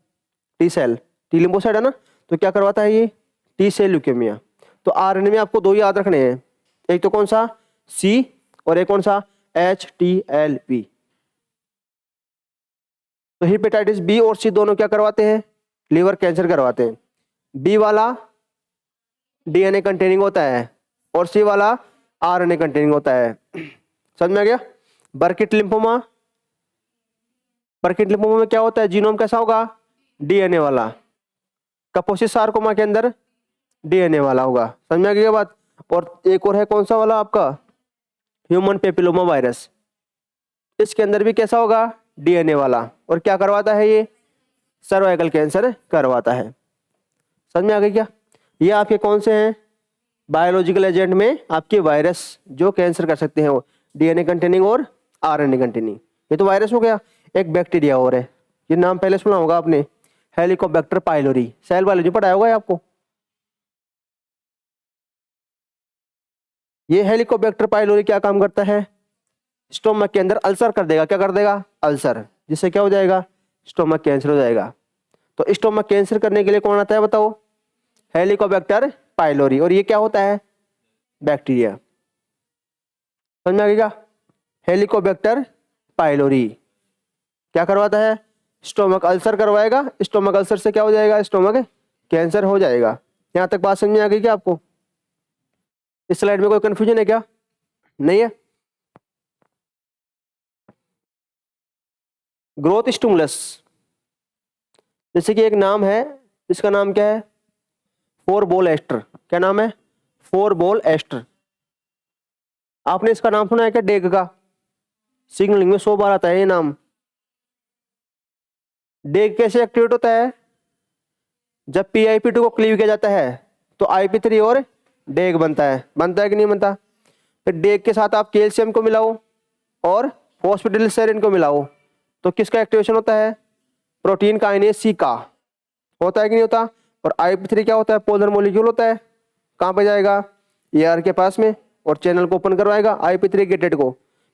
टी सेल, टी लिम्फोसाइट है ना, तो क्या करवाता है ये? T cell leukaemia. तो आरएनए में आपको दो याद रखने हैं, एक तो कौन सा? सी, और एक कौन सा? HTLV। तो हेपेटाइटिस बी और सी दोनों क्या करवाते हैं? लीवर कैंसर करवाते हैं। बी वाला डीएनए कंटेनिंग होता है और सी वाला आरएनए कंटेनिंग होता है। समझ में आ गया? बर्किट लिम्फोमा, बर्किट लिम्फोमा में क्या होता है? जीनोम कैसा होगा? डीएनए वाला। कपोसिस सार्कोमा के अंदर डीएनए वाला होगा। समझ में आ गई बात? और एक और है कौन सा वाला आपका? Human papilloma virus. इसके अंदर भी कैसा होगा? डीएनए वाला। और क्या करवाता है ये? सर्वाइकल कैंसर करवाता है। समझ में आ गई क्या? ये आपके कौन से हैं? बायोलॉजिकल एजेंट में आपके वायरस जो कैंसर कर सकते हैं, वो डीएनए कंटेनिंग और आरएनए कंटेनिंग। ये तो वायरस हो गया। एक बैक्टीरिया और है, ये नाम पहले सुना होगा आपने, हेलिकोबैक्टर पाइलोरी। सेल बायोलॉजी पढ़ाया होगा आपको। ये हेलिकोबैक्टर पाइलोरी क्या काम करता है? स्टोमक के अंदर अल्सर कर देगा। क्या कर देगा? अल्सर, जिससे क्या हो जाएगा? स्टोमक कैंसर हो जाएगा। तो स्टोमक कैंसर करने के लिए कौन आता है बताओ? Helicobacter pylori. और ये क्या होता है? बैक्टीरिया। समझ में आ गया? हेलिकोबैक्टर पाइलोरी क्या करवाता है? स्टोमक अल्सर करवाएगा। स्टोमक अल्सर से क्या हो जाएगा? स्टोमक कैंसर हो जाएगा। यहां तक बात समझ में आ गई क्या आपको? इस स्लाइड में कोई कंफ्यूजन है क्या? नहीं है? ग्रोथ स्टिमुलस, जैसे कि एक नाम है, इसका नाम क्या है? Phorbol ester. क्या नाम है? Phorbol ester. आपने इसका नाम सुना है क्या? डेग का सिग्नलिंग में 100 बार आता है ये नाम। डेग कैसे एक्टिवेट होता है? जब PIP2 को क्लीव किया जाता है तो IP3 और डेग बनता है। बनता है कि नहीं बनता? फिर डेग के साथ आप कैल्शियम को मिलाओ और फॉस्फेटिडिलसेरिन को मिलाओ तो किसका एक्टिवेशन होता है? प्रोटीन काइनेज C का। होता है कि नहीं होता? और IP3 क्या होता है? पोलर मॉलिक्यूल होता है। कहाँ पे जाएगा? AR के पास में, और चैनल को ओपन करवाएगा IP3 गेटेड को।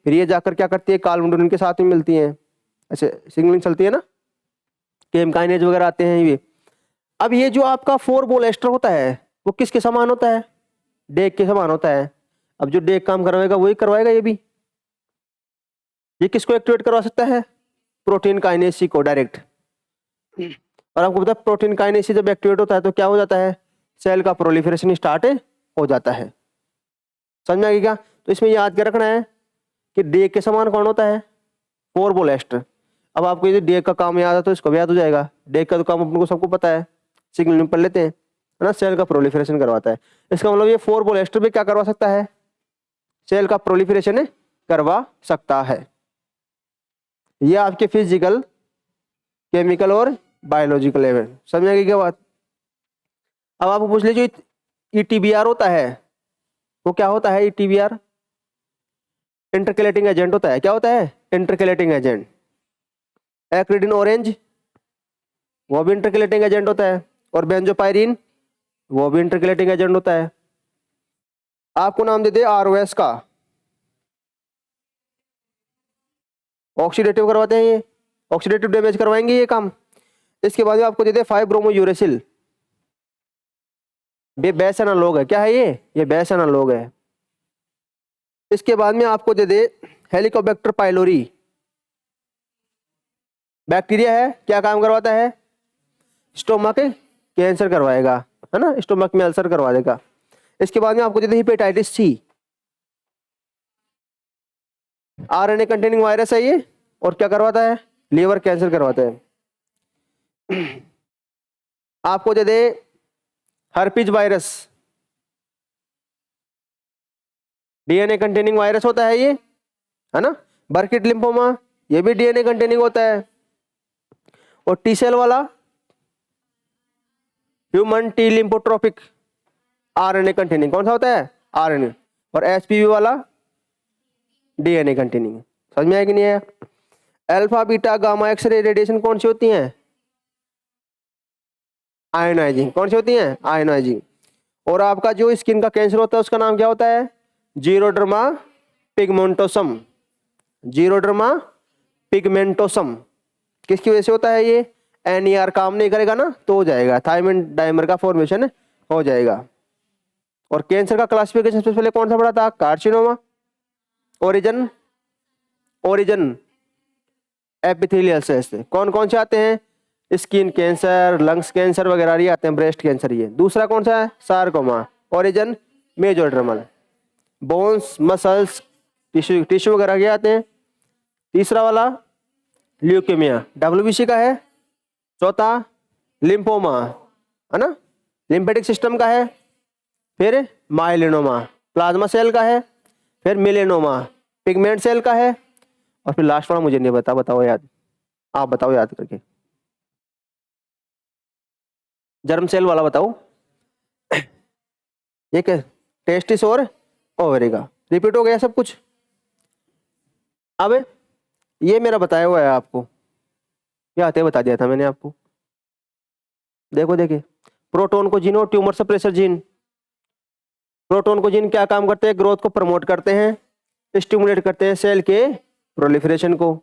फिर ये जाकर क्या करती है? काल्मुडोनिन के साथ में मिलती हैं, ऐसे सिग्नलिंग चलती है ना, केम काइनेज वगैरह आते हैं ये। अब ये जो आपका 4 बॉल एस्टर होता है वो किसके समान होता है? डेक के समान होता है। अब जो डेक काम करवाएगा वही करवाएगा ये भी। ये किसको एक्टिवेट करवा सकता है? प्रोटीन काइनेज सी को डायरेक्ट। और आपको पता है प्रोटीन काइनेज सी जब एक्टिवेट होता है तो क्या हो जाता है? सेल का प्रोलिफरेशन स्टार्ट हो जाता है। समझ में आ गया क्या? तो इसमें याद क्या रखना है कि डेक के समान कौन होता है? 4 बॉल एस्टर। अब आपको यदि डेक का काम याद है तो इसको भी याद हो जाएगा। डेक का तो काम अपन को सबको पता है, सिग्नल में पढ़ लेते हैं, है ना? सेल का प्रोलिफरेशन करवाता है। इसका मतलब ये 4 बॉल एस्टर भी क्या करवा सकता है? सेल का प्रोलिफरेशन करवा सकता है। ये आपके फिजिकल, केमिकल और बायोलॉजिकल लेवल। समझ आएगी क्या बात? अब आपको पूछ लीजिए ईटीबीआर होता है वो क्या होता है? ईटीबीआर इंटरकेलेटिंग एजेंट होता है। क्या होता है? Intercalating agent. एक्रिडिन ऑरेंज वो भी इंटरकेलेटिंग एजेंट होता है, और बेंजोपायरिन वो भी इंटरकेलेटिंग एजेंट होता है। आपको नाम दे दे आरओएस का, ऑक्सीडेटिव करवाते हैं ये, ऑक्सीडेटिव डैमेज करवाएंगे ये काम। इसके बाद में आपको दे दे 5 ब्रोमो यूरेसिल, ये बेस एनालॉग है। क्या है ये बेस एनालॉग है। इसके बाद में आपको दे दे हेलिकोबैक्टर पाइलोरी, बैक्टीरिया है, क्या काम करवाता है? स्टोमक कैंसर करवाएगा, है ना? स्टोमक में अल्सर करवा देगा। इसके बाद में आपको दे दे hepatitis C, RNA containing virus है ये, और क्या करवाता है? लीवर कैंसर करवाता है। आपको दे दे herpes virus, DNA containing virus होता है ये, है ना? बर्किट लिम्फोमा ये भी डीएनए कंटेनिंग होता है। और टी सेल वाला human T lymphotropic, RNA containing कौन सा होता है? आरएनए। और एचपीवी वाला डीएनए कंटेनिंग। समझ में आया कि नहीं आया? Alpha beta gamma x ray radiation कौन सी होती हैं? आयोनाइजिंग। कौन सी होती हैं? आयोनाइजिंग। और आपका जो स्किन का कैंसर होता है उसका नाम क्या होता है? जीरोडर्मा पिगमेंटोसम। जीरोडर्मा पिगमेंटोसम किसकी वजह से होता है ये? एनईआर काम नहीं करेगा ना तो हो जाएगा, थायमिन डाइमर का फॉर्मेशन हो जाएगा। और कैंसर का क्लासिफिकेशन सबसे पहले कौन सा पड़ा था? कार्सिनोमा, ओरिजिन एपिथेलियल सेल्स से। कौन कौन से आते हैं? स्किन कैंसर, लंग्स कैंसर वगैरह ये आते हैं, ब्रेस्ट कैंसर ये। दूसरा कौन सा है? Sarcoma, origin mesodermal. Bones, muscles, tissue वगैरह ये आते हैं। तीसरा वाला ल्यूकेमिया, डब्ल्यूबीसी का है। चौथा लिम्फोमा, है ना? लिम्फेटिक सिस्टम का है। फिर माइलिनोमा, प्लाज्मा सेल का है। फिर मिलेनोमा, पिगमेंट सेल का है। और फिर लास्ट वाला मुझे नहीं पता, बताओ याद, आप बताओ याद करके। जर्म सेल वाला बताओ। ये क्या? टेस्टिस और ओवरी का। रिपीट हो गया सब कुछ। अब ये मेरा बताया हुआ है आपको, ये आते बता दिया था मैंने आपको। देखो देखिए, प्रोटोन को जीन और ट्यूमर सप्रेसर जीन। प्रोटोन को जीन क्या काम करते हैं? ग्रोथ को प्रमोट करते हैं, स्टिमुलेट करते हैं सेल के प्रोलिफरेशन को।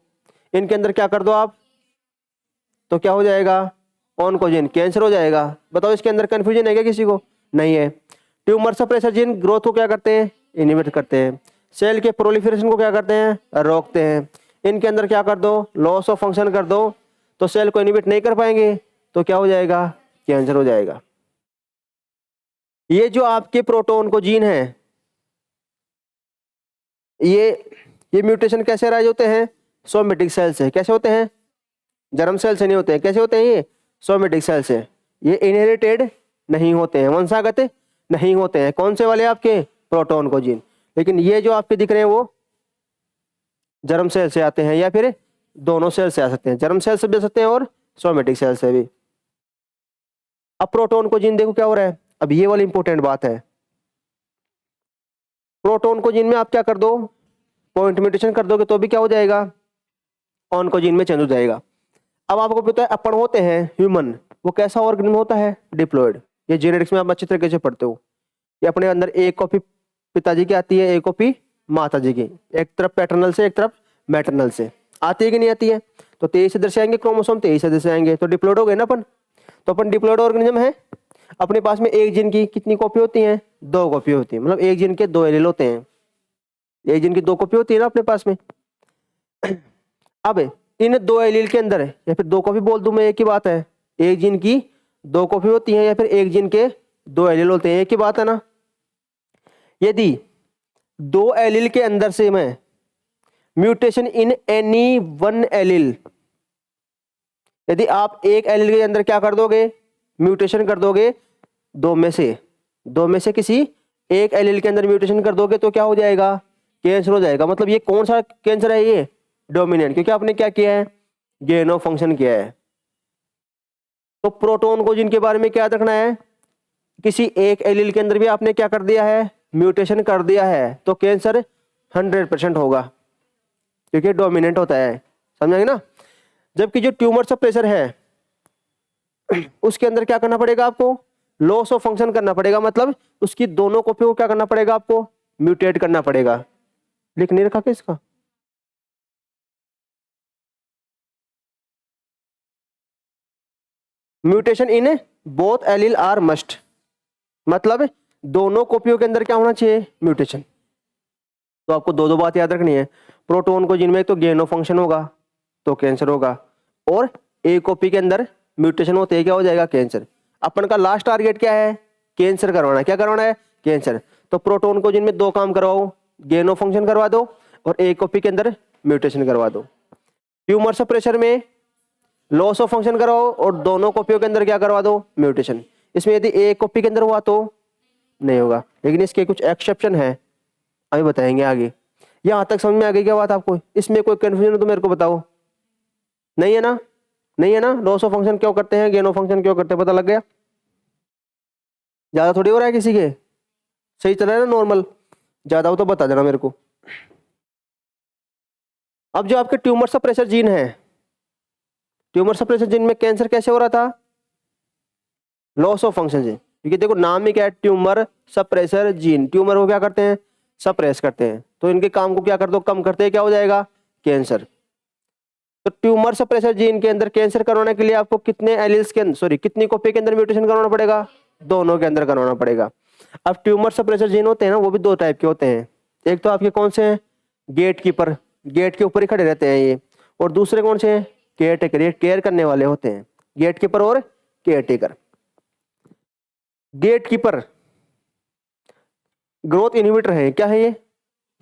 इनके अंदर क्या कर दो आप तो क्या हो जाएगा? ऑन्कोजीन, कैंसर हो जाएगा। बताओ इसके अंदर कंफ्यूजन है क्या किसी को? नहीं है। ट्यूमर सप्रेसर जीन ग्रोथ को क्या करते हैं? इनहिबिट करते हैं। सेल के प्रोलिफरेशन को क्या करते हैं? रोकते हैं। इनके अंदर क्या कर दो? लॉस ऑफ फंक्शन कर दो, तो सेल को इनहिबिट नहीं कर पाएंगे, तो क्या हो जाएगा? कैंसर हो जाएगा। ये जो आपके प्रोटोन को जीन है, ये म्यूटेशन कैसे राइज होते हैं? सोमेटिक सेल से। कैसे होते हैं? जर्म सेल से नहीं होते हैं। कैसे होते हैं? ये सोमेटिक सेल से। ये इनहेरिटेड नहीं होते हैं, वंशागत नहीं होते हैं। कौन से वाले? आपके प्रोटोन को जीन। लेकिन ये जो आपके दिख रहे हैं वो जर्म सेल से आते हैं, या फिर दोनों सेल से आ सकते हैं। जर्म सेल से भी आ सकते हैं और सोमेटिक सेल से भी। अब प्रोटोन को जीन देखो क्या हो रहा है। अब ये वाली इंपॉर्टेंट बात है, प्रोटोन को जीन में आप क्या कर दो? पॉइंट म्यूटेशन कर दोगे तो भी क्या हो जाएगा? ऑन्कोजीन में चेंज हो जाएगा। अब आपको पता है अपन होते हैं ह्यूमन, वो कैसा ऑर्गेनिज्म होता है? डिप्लॉयड। ये जेनेटिक्स में आप अच्छी तरीके से पढ़ते हो। ये अपने अंदर एक कॉपी पिताजी की आती है, एक कॉपी माता जी की, एक तरफ पैटर्नल से एक तरफ मैटरनल से। आती है कि नहीं आती है? तो 23 इधर से आएंगे क्रोमोसोम, 23 इधर से आएंगे, तो डिप्लॉयड हो गए ना अपन। तो अपन डिप्लॉयड ऑर्गेनिज्म है, अपने पास में एक जीन की कितनी कॉपी होती हैं? 2 कॉपी होती है, मतलब एक जीन के 2 एलील होते हैं, एक जीन की 2 कॉपी होती है ना अपने पास में। अब इन 2 एलील के अंदर या फिर 2 कॉपी बोल दूं मैं, एक ही बात है, एक जीन की 2 कॉपी होती है या फिर एक जीन के 2 एलील होते हैं, एक ही बात है ना। यदि 2 एलील के अंदर से मैं mutation in any one allele, यदि आप एक एलील के अंदर क्या कर दोगे? म्यूटेशन कर दोगे, 2 में से किसी एक एलील के अंदर म्यूटेशन कर दोगे तो क्या हो जाएगा? कैंसर हो जाएगा। मतलब ये कौन सा कैंसर है? ये डोमिनेंट, क्योंकि आपने क्या किया है? गेन ऑफ फंक्शन किया है। तो प्रोटोन को जिनके बारे में क्या रखना है? किसी एक एलील के अंदर भी आपने क्या कर दिया है? म्यूटेशन कर दिया है, तो कैंसर 100% होगा, क्योंकि डोमिनेंट होता है। समझेंगे ना। जबकि जो ट्यूमर सप्रेसर है उसके अंदर क्या करना पड़ेगा आपको? लॉस ऑफ फंक्शन करना पड़ेगा, मतलब उसकी दोनों कॉपी को क्या करना पड़ेगा आपको? म्यूटेट करना पड़ेगा। लिख नहीं रखा किसका? Mutation in both allele are must, मतलब दोनों कॉपियों के अंदर क्या होना चाहिए? म्यूटेशन। तो आपको दो बात याद रखनी है। प्रोटोन को जिनमें तो गेन ऑफ फंक्शन होगा तो कैंसर होगा, और एक कॉपी के अंदर म्यूटेशन होते ही क्या हो जाएगा? कैंसर। अपन का लास्ट टारगेट क्या है? कैंसर करवाना। क्या करवाना है? कैंसर। तो प्रोटोन को जिनमें 2 काम करवाओ, गेन ऑफ फंक्शन करवा दो और एक कॉपी के अंदर म्यूटेशन करवा दो। ट्यूमर सप्रेशर में लॉस ऑफ फंक्शन करवाओ और दोनों कॉपियों के अंदर क्या करवा दो? म्यूटेशन। इसमें यदि एक कॉपी के अंदर हुआ तो नहीं होगा, लेकिन इसके कुछ एक्सेप्शन है, अभी बताएंगे आगे। यहां तक समझ में आ गई क्या बात आपको? इसमें कोई कंफ्यूजन हो तो मेरे को बताओ। नहीं है ना? नहीं है ना? लॉस ऑफ फंक्शन क्यों करते हैं, गेन ऑफ फंक्शन क्यों करते हैं, पता लग गया? ज्यादा थोड़ी हो रहा है किसी के? सही चल रहा है ना? नॉर्मल? ज्यादा हो तो बता देना मेरे को। अब जो आपके ट्यूमर सप्रेसर जीन है, ट्यूमर सप्रेसर जीन में कैंसर कैसे हो रहा था? लॉस ऑफ फंक्शन से। क्योंकि देखो नाम में क्या है? Tumour suppressor gene. ट्यूमर को क्या करते हैं? सप्रेस करते हैं, तो इनके काम को क्या कर दो? कम करते हैं, क्या हो जाएगा? कैंसर। तो ट्यूमर सप्रेसर जीन के अंदर कैंसर करवाने के लिए आपको कितने एलील्स के अंदर, सॉरी कितनी कॉपी के अंदर म्यूटेशन करवाना पड़ेगा? दोनों के अंदर करवाना पड़ेगा। अब ट्यूमर सप्रेसर जीन होते हैं ना, वो भी 2 टाइप के होते हैं। एक तो आपके कौन से हैं? गेट कीपर, गेट के ऊपर ही खड़े रहते हैं ये। और दूसरे कौन से हैं? केयर टेकर, ये केयर करने वाले होते हैं। गेट कीपर और caretaker. Gatekeeper growth inhibitor है। क्या है ये?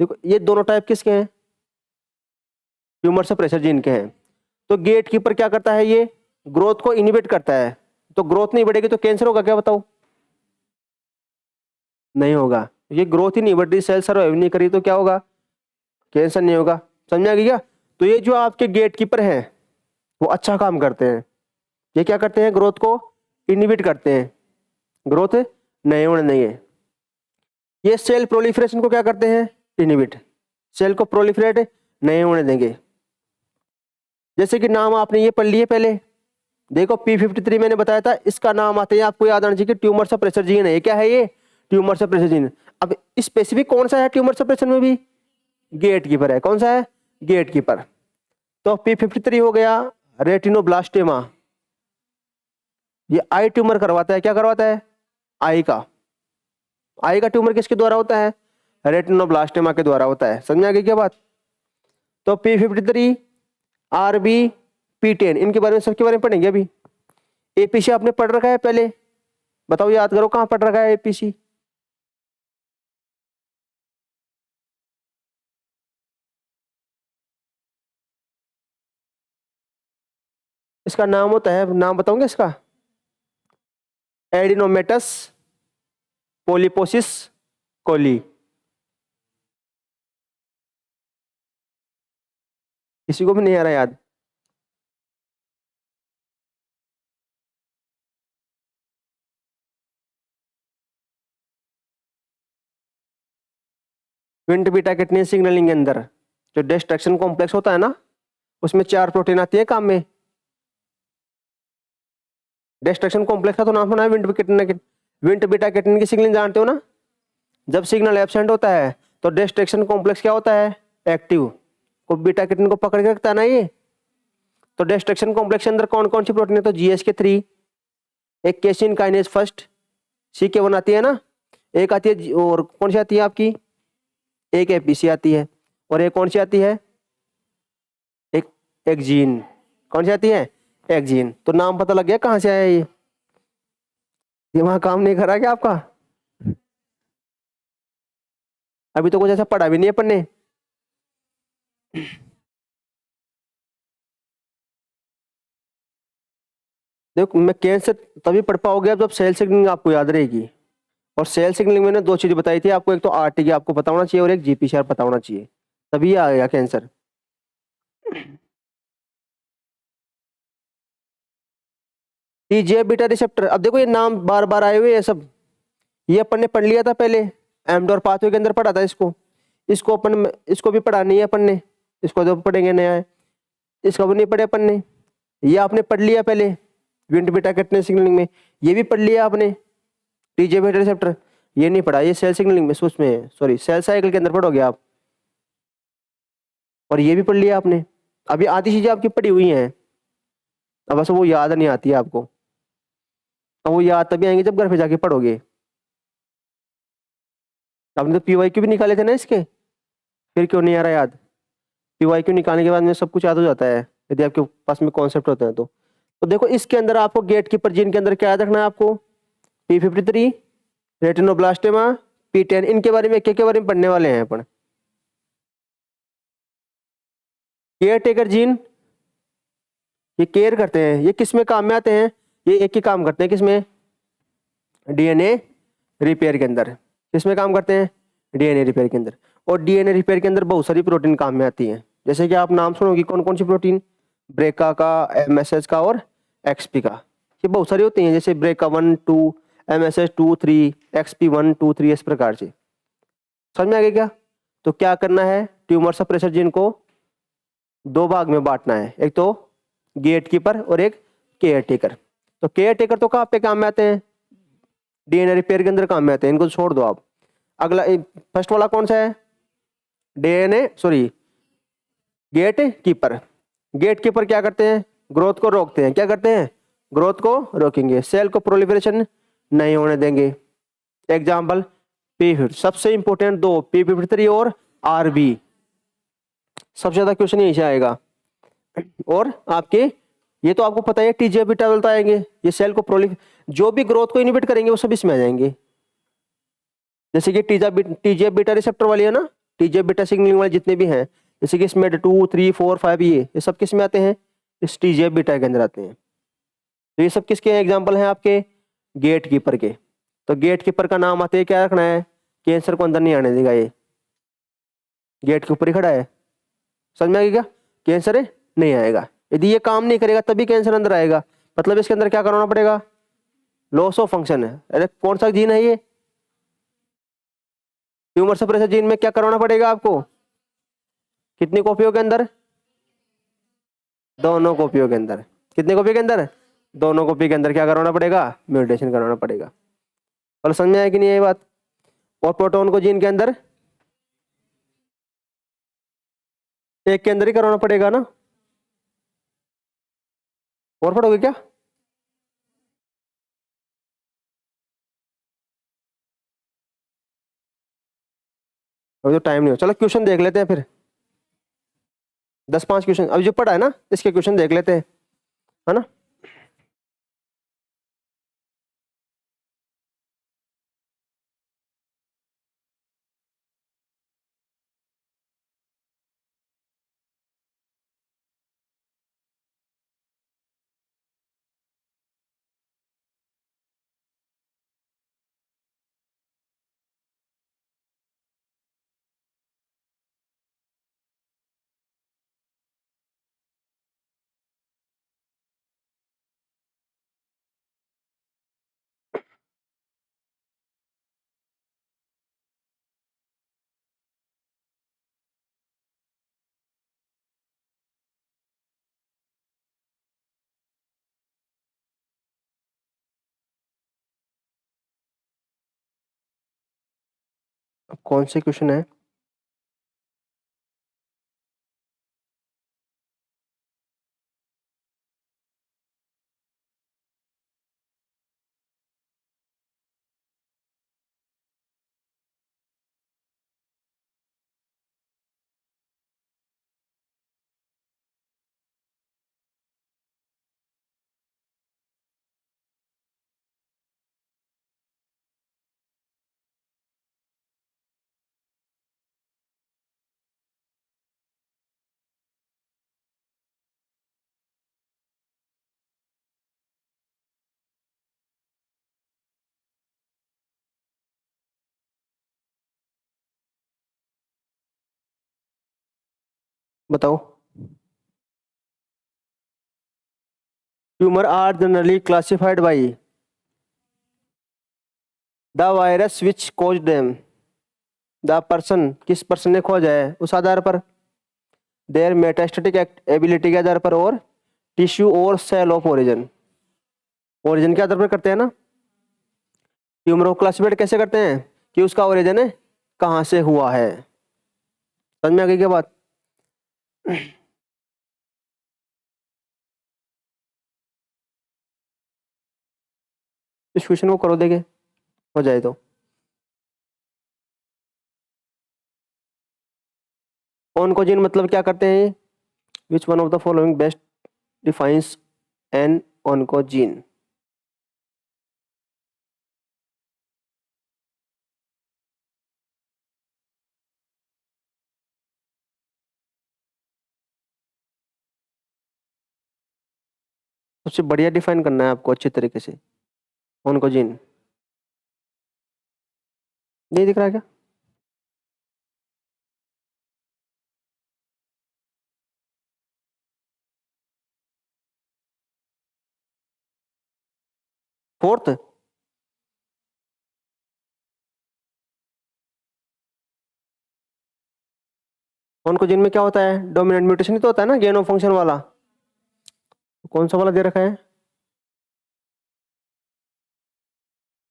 देखो ये दोनों टाइप किसके हैं? ट्यूमर सप्रेसर जीन के हैं। तो गेट कीपर क्या करता है? ये ग्रोथ को इनहिबिट करता है। तो ग्रोथ नहीं बढ़ेगी तो कैंसर होगा क्या? बताओ। नहीं होगा। ये ग्रोथ ही नहीं बढ़ रही, सेल सर्वाइव नहीं करी, तो क्या होगा? कैंसर नहीं होगा। समझ आ गया? तो ये जो आपके गेट कीपर हैं वो अच्छा काम करते हैं। ये क्या करते हैं? ग्रोथ को इनहिबिट करते हैं, ग्रोथ नहीं होने देंगे। ये सेल प्रोलिफरेशन को क्या करते हैं? इनहिबिट। सेल को प्रोलिफरेट नहीं होने देंगे। जैसे कि नाम आपने ये पढ़ लिए पहले, देखो P53 मैंने बताया था, इसका नाम आते हैं, आपको याद आना चाहिए कि ट्यूमर सप्रेसर जीन है। ये क्या है? ये ट्यूमर सप्रेसर जीन। अब स्पेसिफिक कौन सा है ट्यूमर सप्रेसर में भी? गेट कीपर है। कौन सा है? Gatekeeper. तो P53 हो गया रेटिनोब्लास्टेमा, ये आई ट्यूमर करवाता है। क्या करवाता है? आई का। आई का ट्यूमर किसके द्वारा होता है? रेटिनोब्लास्टेमा के द्वारा होता है। समझ आ गई क्या बात? तो P53, RB, P10, इनके बारे में, सबके बारे में पढ़ेंगे अभी। एपीसी आपने पढ़ रखा है पहले? बताओ, याद करो कहां पढ़ रखा है एपीसी? इसका नाम होता है, नाम बताऊंगा इसका, एडिनोमेटस पोलिपोसिस कोली। किसी को भी नहीं आ रहा याद? विंट बीटा किडनी सिग्नलिंग के अंदर जो डिस्ट्रक्शन कॉम्प्लेक्स होता है ना, उसमें 4 प्रोटीन आती है काम में। डिस्ट्रक्शन कॉम्प्लेक्स का तो नाम सुना है, विंट बीटा किडनी की सिग्नलिंग जानते हो ना? जब सिग्नल एब्सेंट होता है तो डिस्ट्रक्शन कॉम्प्लेक्स क्या होता है? एक्टिव। को बीटा किडनी को पकड़ के रखता है ना ये। तो डिस्ट्रक्शन कॉम्प्लेक्स के अंदर कौन कौन सी प्रोटीन है? तो GSK3, एक कैसिन काइनेज फर्स्ट CK1 आती है ना, एक आती है और कौन सी आती है आपकी, एक APC आती है, और एक कौन सी आती है, एक एक जीन, कौन सी आती है, एक जीन। तो नाम पता लग गया कहाँ से आया ये, दिमाग काम नहीं कर रहा क्या आपका, अभी तो कुछ ऐसा पढ़ा भी नहीं है अपन ने। देखो मैं कैंसर तभी पढ़ पाओगे आप जब सेल सिग्नलिंग आपको याद रहेगी, और सेल सिग्नलिंग मैंने दो चीजें बताई थी आपको, एक तो RT की आपको पता होना चाहिए और एक GPCR पता होना चाहिए, तभी आ गया कैंसर। TGF बीटा रिसेप्टर, अब देखो ये नाम बार बार आए हुए हैं सब, ये अपन ने पढ़ लिया था पहले, एमडोर पाथवे के अंदर पढ़ा था इसको, इसको अपन इसको भी पढ़ा नहीं है अपन ने, इसको तो पढ़ेंगे नया है, इसको भी नहीं पढ़े अपन ने, ये आपने पढ़ लिया पहले विंड बीटा कैटने सिग्नलिंग में, ये भी पढ़ लिया आपने TGF बीटा रिसेप्टर, ये नहीं पढ़ा, ये सेल सिग्नलिंग में उसमें सॉरी सेल साइकिल के अंदर पढ़ोगे आप, और ये भी पढ़ लिया आपने। अभी आधी चीजें आपकी पढ़ी हुई हैं, अब बस वो याद नहीं आती है आपको, अब वो याद तभी आएंगे जब घर पे जाके पढ़ोगे। आपने तो PYQ भी निकाले थे ना इसके, फिर क्यों नहीं आ रहा याद, PYQ निकालने के बाद में सब कुछ याद हो जाता है यदि आपके पास में कॉन्सेप्ट होते हैं तो देखो इसके अंदर आपको गेट कीपर जीन के अंदर क्या याद रखना है आपको, P53, रेटिनोब्लास्टोमा, P10, इनके बारे में के बारे में पढ़ने वाले हैं अपन। केयर टेकर जीन, ये केयर करते हैं, ये किस में काम में आते हैं, ये एक ही काम करते हैं किसमें, DNA रिपेयर के अंदर, किसमें काम करते हैं, DNA रिपेयर के अंदर, और DNA रिपेयर के अंदर बहुत सारी प्रोटीन काम में आती हैं, जैसे कि आप नाम सुनोगी कौन कौन सी प्रोटीन, ब्रेका का, MSH का और XP का, ये बहुत सारी होती हैं, जैसे ब्रेका 1 2, MSH 2 3, XP 1 2 3, इस प्रकार से। समझ में आ गया क्या, तो क्या करना है, ट्यूमर सप्रेसर जीन को दो भाग में बांटना है, एक तो गेट कीपर और एक केयर टेकर। तो केयर टेकर तो कहाँ पे काम में आते हैं, DNA रिपेयर के अंदर काम में आते हैं, इनको तो छोड़ दो आप। अगला फर्स्ट वाला कौन सा है, DNA sorry gatekeeper, gatekeeper क्या करते हैं, ग्रोथ को रोकते हैं, क्या करते हैं, ग्रोथ को रोकेंगे, सेल को प्रोलिफरेशन नहीं होने देंगे। एग्जाम्पल P50, सबसे इंपॉर्टेंट दो P53 और RB, सबसे ज्यादा क्वेश्चन यही से आएगा। और आपके ये तो आपको पता है TGF बीटा तो आएंगे, ये सेल को प्रोलिफ जो भी ग्रोथ को इनिबिट करेंगे वो सब इसमें आ जाएंगे, जैसे कि TGF बीटा रिसेप्टर वाली है ना, TGF बीटा सिग्नलिंग वाले जितने भी हैं, जैसे कि इसमें 2 3 4 5, ये सब किस में आते हैं, इस TGF बीटा के अंदर आते हैं। तो ये सब किसके एग्जाम्पल हैं आपके, गेट कीपर के। तो गेट कीपर का नाम आते ही क्या रखना है, कैंसर को अंदर नहीं आने देगा, ये गेट के ऊपर ही खड़ा है, समझ में आ गया क्या, कैंसर है नहीं आएगा, यदि ये काम नहीं करेगा तभी कैंसर अंदर आएगा, मतलब इसके अंदर क्या करवाना पड़ेगा, लॉस ऑफ फंक्शन है। अरे कौन सा जीन है ये, ट्यूमर सप्रेसर जीन में क्या करवाना पड़ेगा आपको, कितनी कॉपियों के अंदर, दोनों कॉपियों के अंदर, कितनी कॉपी के अंदर, दोनों कॉपी के अंदर क्या करवाना पड़ेगा, म्यूटेशन करवाना पड़ेगा। और समझ में आया कि नहीं ये बात, और प्रोटोन को जीन के अंदर एक के अंदर ही करवाना पड़ेगा ना, और पढ़ोगे क्या, अभी तो टाइम नहीं हो, चलो क्वेश्चन देख लेते हैं फिर, 10 5 क्वेश्चन अभी जो पढ़ा है ना इसके क्वेश्चन देख लेते हैं, है ना। अब कौन से क्वेश्चन है, बताओ। Tumour are generally classified by the virus which cause them, the person, किस पर्सन ने खोजा है उस आधार पर, देयर मेटास्टेटिक एबिलिटी के आधार पर, और टिश्यू और सेल ऑफ ओरिजिन, ओरिजिन के आधार पर करते हैं ना। ट्यूमर को क्लासिफाइड कैसे करते हैं कि उसका ओरिजिन है कहाँ से हुआ है। समझ में आ गई क्या बात? इस क्वेश्चन को करो, देखे हो जाए तो। ऑन्कोजीन मतलब क्या करते हैं? Which one of the following best defines N oncogene? सबसे बढ़िया डिफाइन करना है आपको अच्छे तरीके से ऑन्कोजीन। नहीं दिख रहा क्या? फोर्थ, ऑन्कोजीन में क्या होता है? डोमिनेंट म्यूटेशन ही तो होता है ना, गेन ऑफ फंक्शन वाला। कौन सा वाला दे रखा है?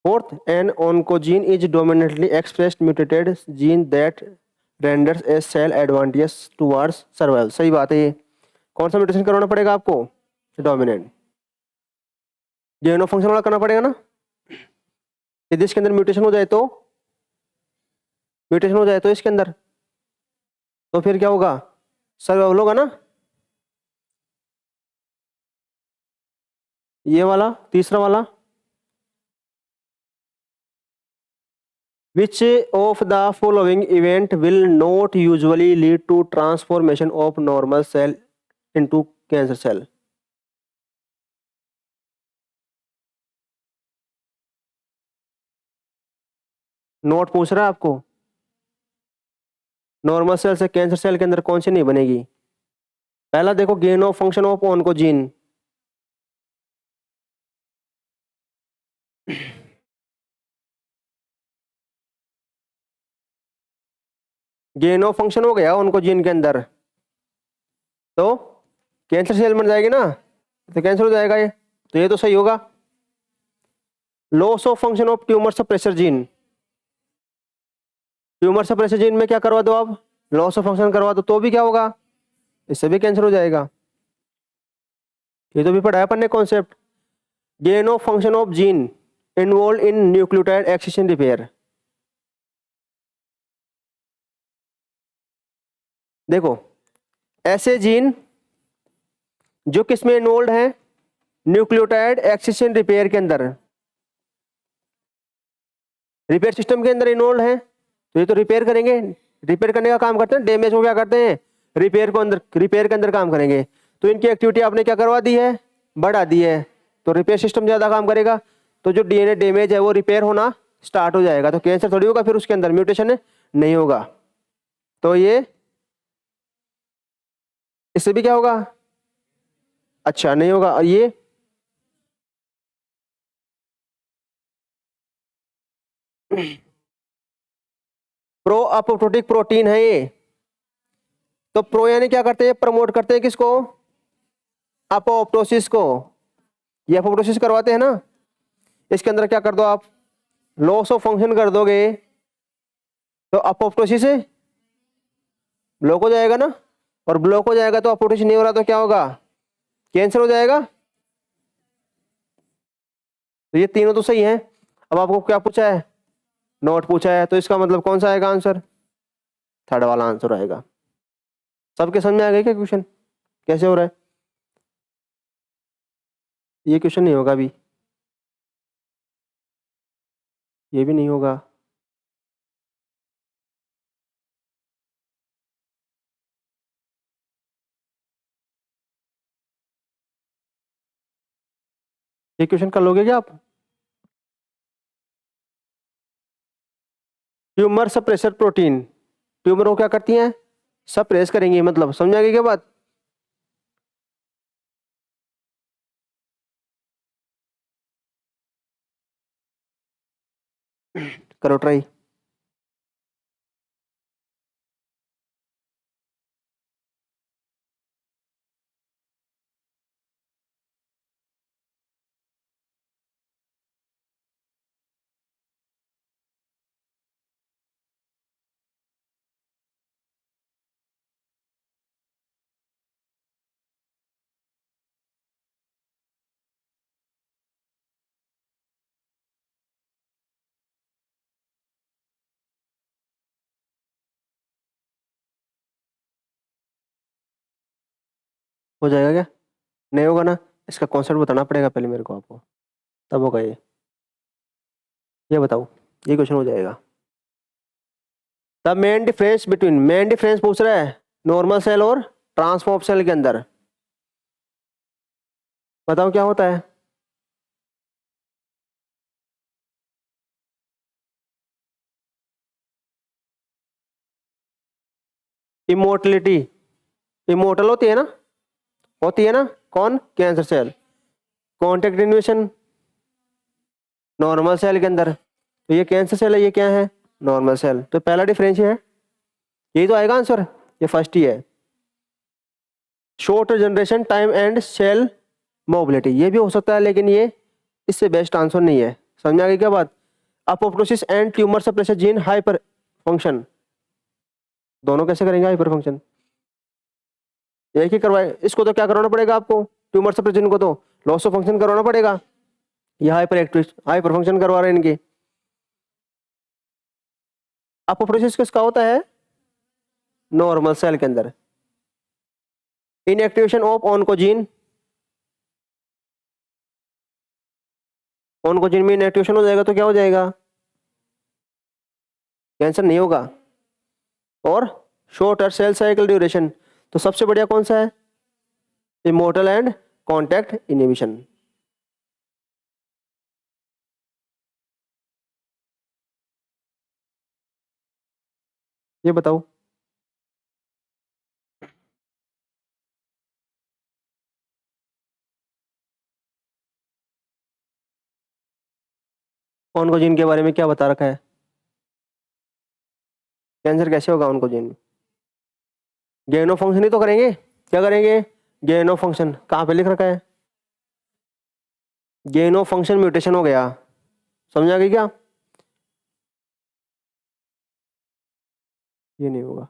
Fourth, an oncogene is dominantly expressed mutated gene that renders a cell advantages towards survival. सही बात है ये। कौन सा म्यूटेशन करवाना पड़ेगा आपको? डोमिनेंट। गेन ऑफ फंक्शन वाला करना पड़ेगा ना। यदि इसके अंदर म्यूटेशन हो जाए तो इसके अंदर, तो फिर क्या होगा? सर्वाइवल होगा ना। ये वाला तीसरा वाला, which of the following event will not usually lead to transformation of normal cell into cancer cell? Note पूछ रहा है आपको। नॉर्मल सेल से कैंसर सेल के अंदर कौन सी नहीं बनेगी? पहला देखो, gain of function of oncogene. Gain of function हो गया ऑन्कोजीन के अंदर, तो कैंसर सेल बन जाएगी ना, तो कैंसर हो जाएगा ये, तो ये तो सही होगा। Loss of function of tumour suppressor gene. Tumour suppressor gene में क्या करवा दो आप? लॉस ऑफ फंक्शन करवा दो, तो भी क्या होगा? इससे भी कैंसर हो जाएगा। ये तो भी पढ़ा है अपन ने concept. Gain of function of gene involve in nucleotide accession repair. देखो, ऐसे जीन जो किसमें इन्वॉल्व है? न्यूक्लियोटाइड एक्सेशन रिपेयर के अंदर, रिपेयर सिस्टम के अंदर इन्वॉल्व है, तो ये तो रिपेयर करेंगे। रिपेयर करने का काम करते हैं, डैमेज को क्या करते हैं? रिपेयर के अंदर काम करेंगे। तो इनकी एक्टिविटी आपने क्या करवा दी है? बढ़ा दी है, तो रिपेयर सिस्टम ज्यादा काम करेगा, तो जो डीएनए डैमेज है वो रिपेयर होना स्टार्ट हो जाएगा, तो कैंसर थोड़ी होगा, फिर उसके अंदर म्यूटेशन नहीं होगा। तो ये इससे भी क्या होगा? अच्छा नहीं होगा। और ये प्रो अपोप्टोटिक प्रोटीन है ये। तो प्रो यानी क्या करते हैं? प्रमोट करते हैं किसको? अपोप्टोसिस को। ये अपोप्टोसिस करवाते हैं ना। इसके अंदर क्या कर दो आप? लॉस ऑफ फंक्शन कर दोगे, तो अपोप्टोसिस ब्लॉक हो जाएगा ना, और ब्लॉक हो जाएगा तो अपोप्टोसिस नहीं हो रहा तो क्या होगा? कैंसर हो जाएगा। तो ये तीनों तो सही है। अब आपको क्या पूछा है? नोट पूछा है, तो इसका मतलब कौन सा आएगा आंसर? थर्ड वाला आंसर आएगा। सबके समझ में आ गया क्या क्वेश्चन कैसे हो रहा है? ये क्वेश्चन नहीं होगा अभी, ये भी नहीं होगा। ये क्वेश्चन कर लोगे क्या आप? ट्यूमर सप्रेसर प्रोटीन, ट्यूमर को क्या करती हैं? सप्रेस करेंगे, मतलब समझ आ गई क्या बात? करो ट्राई। हो जाएगा क्या? नहीं होगा ना? इसका कॉन्सेप्ट बताना पड़ेगा पहले मेरे को आपको, तब होगा ये बताओ। ये क्वेश्चन हो जाएगा। द मेन डिफरेंस पूछ रहा है नॉर्मल सेल और ट्रांसफॉर्म सेल के अंदर। बताओ क्या होता है? इमोर्टलिटी। इमोर्टल होती है ना? होती है ना? कौन? Cancer cell. Contact invasion normal cell के अंदर। तो ये कैंसर सेल है, ये क्या है? Normal cell. तो पहला डिफरेंस है, यही तो आएगा आंसर, ये फर्स्ट ही है। Short generation time and cell mobility, ये भी हो सकता है, लेकिन ये इससे बेस्ट आंसर नहीं है। समझ आ गई क्या बात? Apoptosis and tumour suppressor gene hyper function, दोनों कैसे करेंगे हाइपर फंक्शन? एक ही करवाए, इसको तो क्या करवाना पड़ेगा आपको? ट्यूमर सप्रेशर जीन को तो लॉस ऑफ फंक्शन करवाना पड़ेगा। ये हाइपर फंक्शन करवा रहे हैं इनके। अपोप्टोसिस किसका होता है? नॉर्मल सेल के अंदर। इनएक्टिवेशन ऑफ ऑन्कोजीन, ऑन्कोजीन में इनएक्टिवेशन हो जाएगा तो क्या हो जाएगा? कैंसर नहीं होगा। और शॉर्टर सेल साइकिल ड्यूरेशन, तो सबसे बढ़िया कौन सा है? Immortal and contact inhibition. ये बताओ। ऑन्कोजीन के बारे में क्या बता रखा है? कैंसर कैसे होगा ऑन्कोजीन में? गेन ऑफ फंक्शन ही तो करेंगे। क्या करेंगे? Gain of function. कहाँ पे लिख रखा है? गेन ऑफ फंक्शन म्यूटेशन हो गया। समझ आ गई क्या? ये नहीं होगा,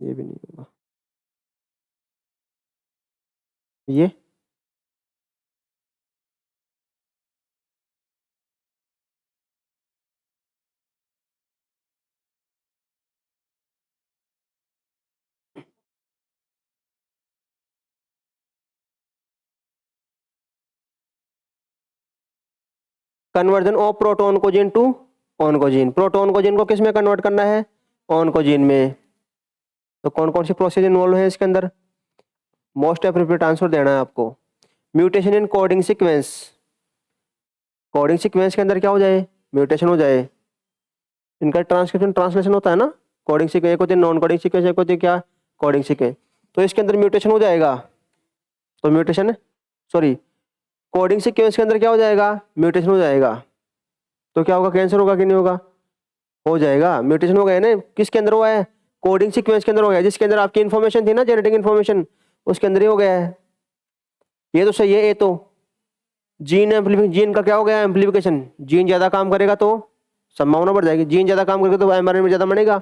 ये भी नहीं होगा, ये कन्वर्जन ऑफ प्रोटोनकोजीन टू ऑन्कोजीन। प्रोटोनकोजीन को किस में कन्वर्ट करना है? ऑन्कोजीन में। तो कौन कौन सी प्रोसेस इन्वॉल्व है इसके अंदर? मोस्ट एप्रोप्रिएट आंसर देना है आपको। Mutation in coding sequence, coding sequence के अंदर क्या हो जाए? म्यूटेशन हो जाए। इनका ट्रांसक्रिप्शन ट्रांसलेशन होता है ना। कोडिंग सीक्वेंस एक होती है नॉन कोडिंग सीक्वेंस, एक होती है क्या? Coding sequence. तो इसके अंदर म्यूटेशन हो जाएगा। तो म्यूटेशन, सॉरी, कोडिंग सीक्वेंस के अंदर क्या हो जाएगा? म्यूटेशन हो जाएगा। तो क्या होगा? कैंसर होगा कि नहीं होगा? हो जाएगा। म्यूटेशन हो गया ना, किसके अंदर हुआ है? कोडिंग सीक्वेंस के अंदर हो गया, जिसके अंदर आपकी इन्फॉर्मेशन थी ना, जेनेटिक इन्फॉर्मेशन, उसके अंदर ही हो गया है। ये तो सही है। ये तो जीन एम्पलीफिकेशन, जीन का क्या हो गया? एम्पलीफिकेशन। जीन ज्यादा काम करेगा तो संभावना बढ़ जाएगी। जीन ज्यादा काम करेगा तो एमआरएनए में ज्यादा बनेगा,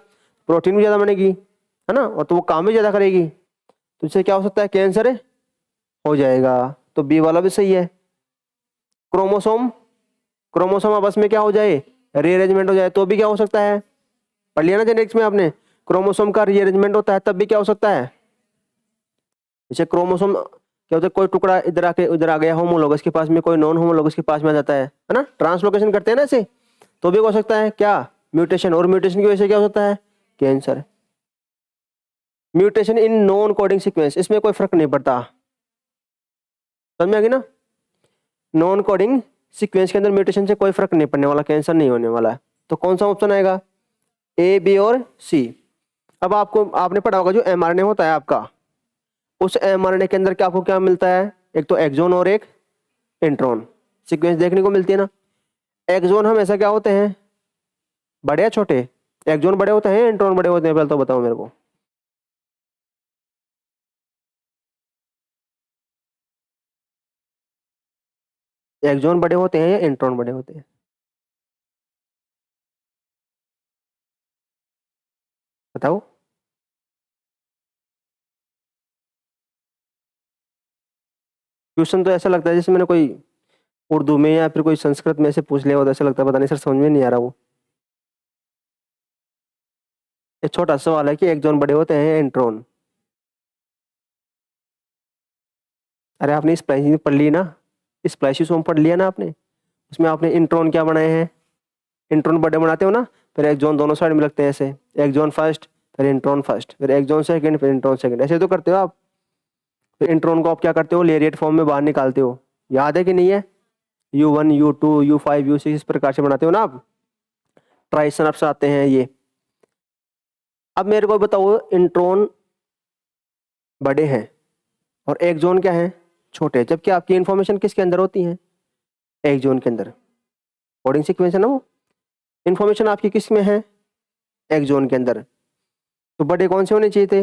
प्रोटीन भी ज्यादा बनेगी, है ना, और तो वो काम भी ज्यादा करेगी। तो इससे क्या हो सकता है? कैंसर हो जाएगा। तो बी वाला भी सही है। क्रोमोसोम, क्रोमोसोम आपस में क्या हो जाए? रीअरेंजमेंट हो जाए तो भी क्या हो सकता है? पढ़ लिया ना जेनेटिक्स में आपने, क्रोमोसोम का रीअरेंजमेंट होता है तब भी क्या हो सकता है? जैसे क्रोमोसोम क्या होता है, कोई टुकड़ा इधर आके उधर आ गया होमोलोगस के पास में, कोई नॉन होमोलोगस के पास में आ जाता है ना, ट्रांसलोकेशन करते हैं ना ऐसे, तो भी हो सकता है क्या? म्यूटेशन। और म्यूटेशन की वजह से क्या हो सकता है? Cancer. Mutation in non coding sequence, इसमें कोई फर्क नहीं पड़ता। समझ में आ गई ना? नॉन कोडिंग सीक्वेंस के अंदर म्यूटेशन से कोई फर्क नहीं पड़ने वाला, कैंसर नहीं होने वाला है। तो कौन सा ऑप्शन आएगा? ए, बी और सी। अब आपको आपने पढ़ा होगा जो mRNA होता है आपका, उस mRNA के अंदर क्या आपको क्या मिलता है, एक तो एक्सोन और एक इंट्रॉन सीक्वेंस देखने को मिलती है ना। एक्सोन हमेशा क्या होते हैं, बड़े या छोटे? एक्सोन बड़े होते हैं, इंट्रॉन बड़े होते हैं, पहले तो बताओ मेरे को। एक्सोन बड़े होते हैं या इंट्रॉन बड़े होते हैं? बताओ। क्वेश्चन तो ऐसा लगता है जैसे मैंने कोई उर्दू में या फिर कोई संस्कृत में से पूछ लिया हो, तो ऐसा लगता है, पता नहीं सर, समझ में नहीं आ रहा वो। एक छोटा सवाल है कि एक्सोन बड़े होते हैं या इंट्रॉन। अरे आपने स्प्लाइसिंग पढ़ ली ना, स्प्लाइसिसोम पढ़ लिया ना आपने, उसमें आपने इंट्रॉन क्या बनाए हैं, इंट्रॉन बड़े बनाते हो ना, फिर एक्सोन दोनों साइड में लगते हैं ऐसे, एक्सोन फर्स्ट फिर इंट्रॉन फर्स्ट फिर एक्सोन सेकंड फिर इंट्रॉन सेकंड, ऐसे तो करते हो आप। फिर इंट्रॉन को आप क्या करते हो, लेरिएट फॉर्म में बाहर निकालते हो, याद है कि नहीं है? U1 U2 U5 U6 इस प्रकार से बनाते हो ना आप, ट्राई सिनैप्स आते हैं ये। अब मेरे को बताओ, इंट्रॉन बड़े हैं और एक्सोन क्या है, छोटे, जबकि आपकी इंफॉर्मेशन किसके अंदर होती है, एक्सोन के अंदर। कोडिंग सीक्वेंस है ना वो, इंफॉर्मेशन आपकी किस में है, एक्सोन के अंदर। तो बड़े कौन से होने चाहिए थे,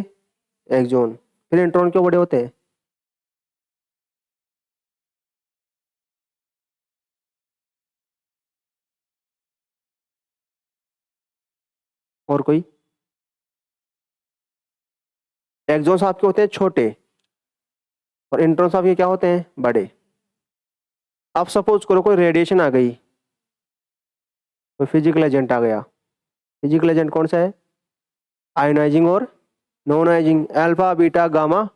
एक्सोन। फिर इंट्रॉन क्यों बड़े होते हैं? और कोई? एक्सोन्स आपके होते हैं छोटे और इंट्रॉन्स आपके क्या होते हैं, बड़े। आप सपोज करो कोई रेडिएशन आ गई, कोई फिजिकल एजेंट आ गया, फिजिकल एजेंट कौन सा है, आयोनाइजिंग और non ionising, alpha beta gamma,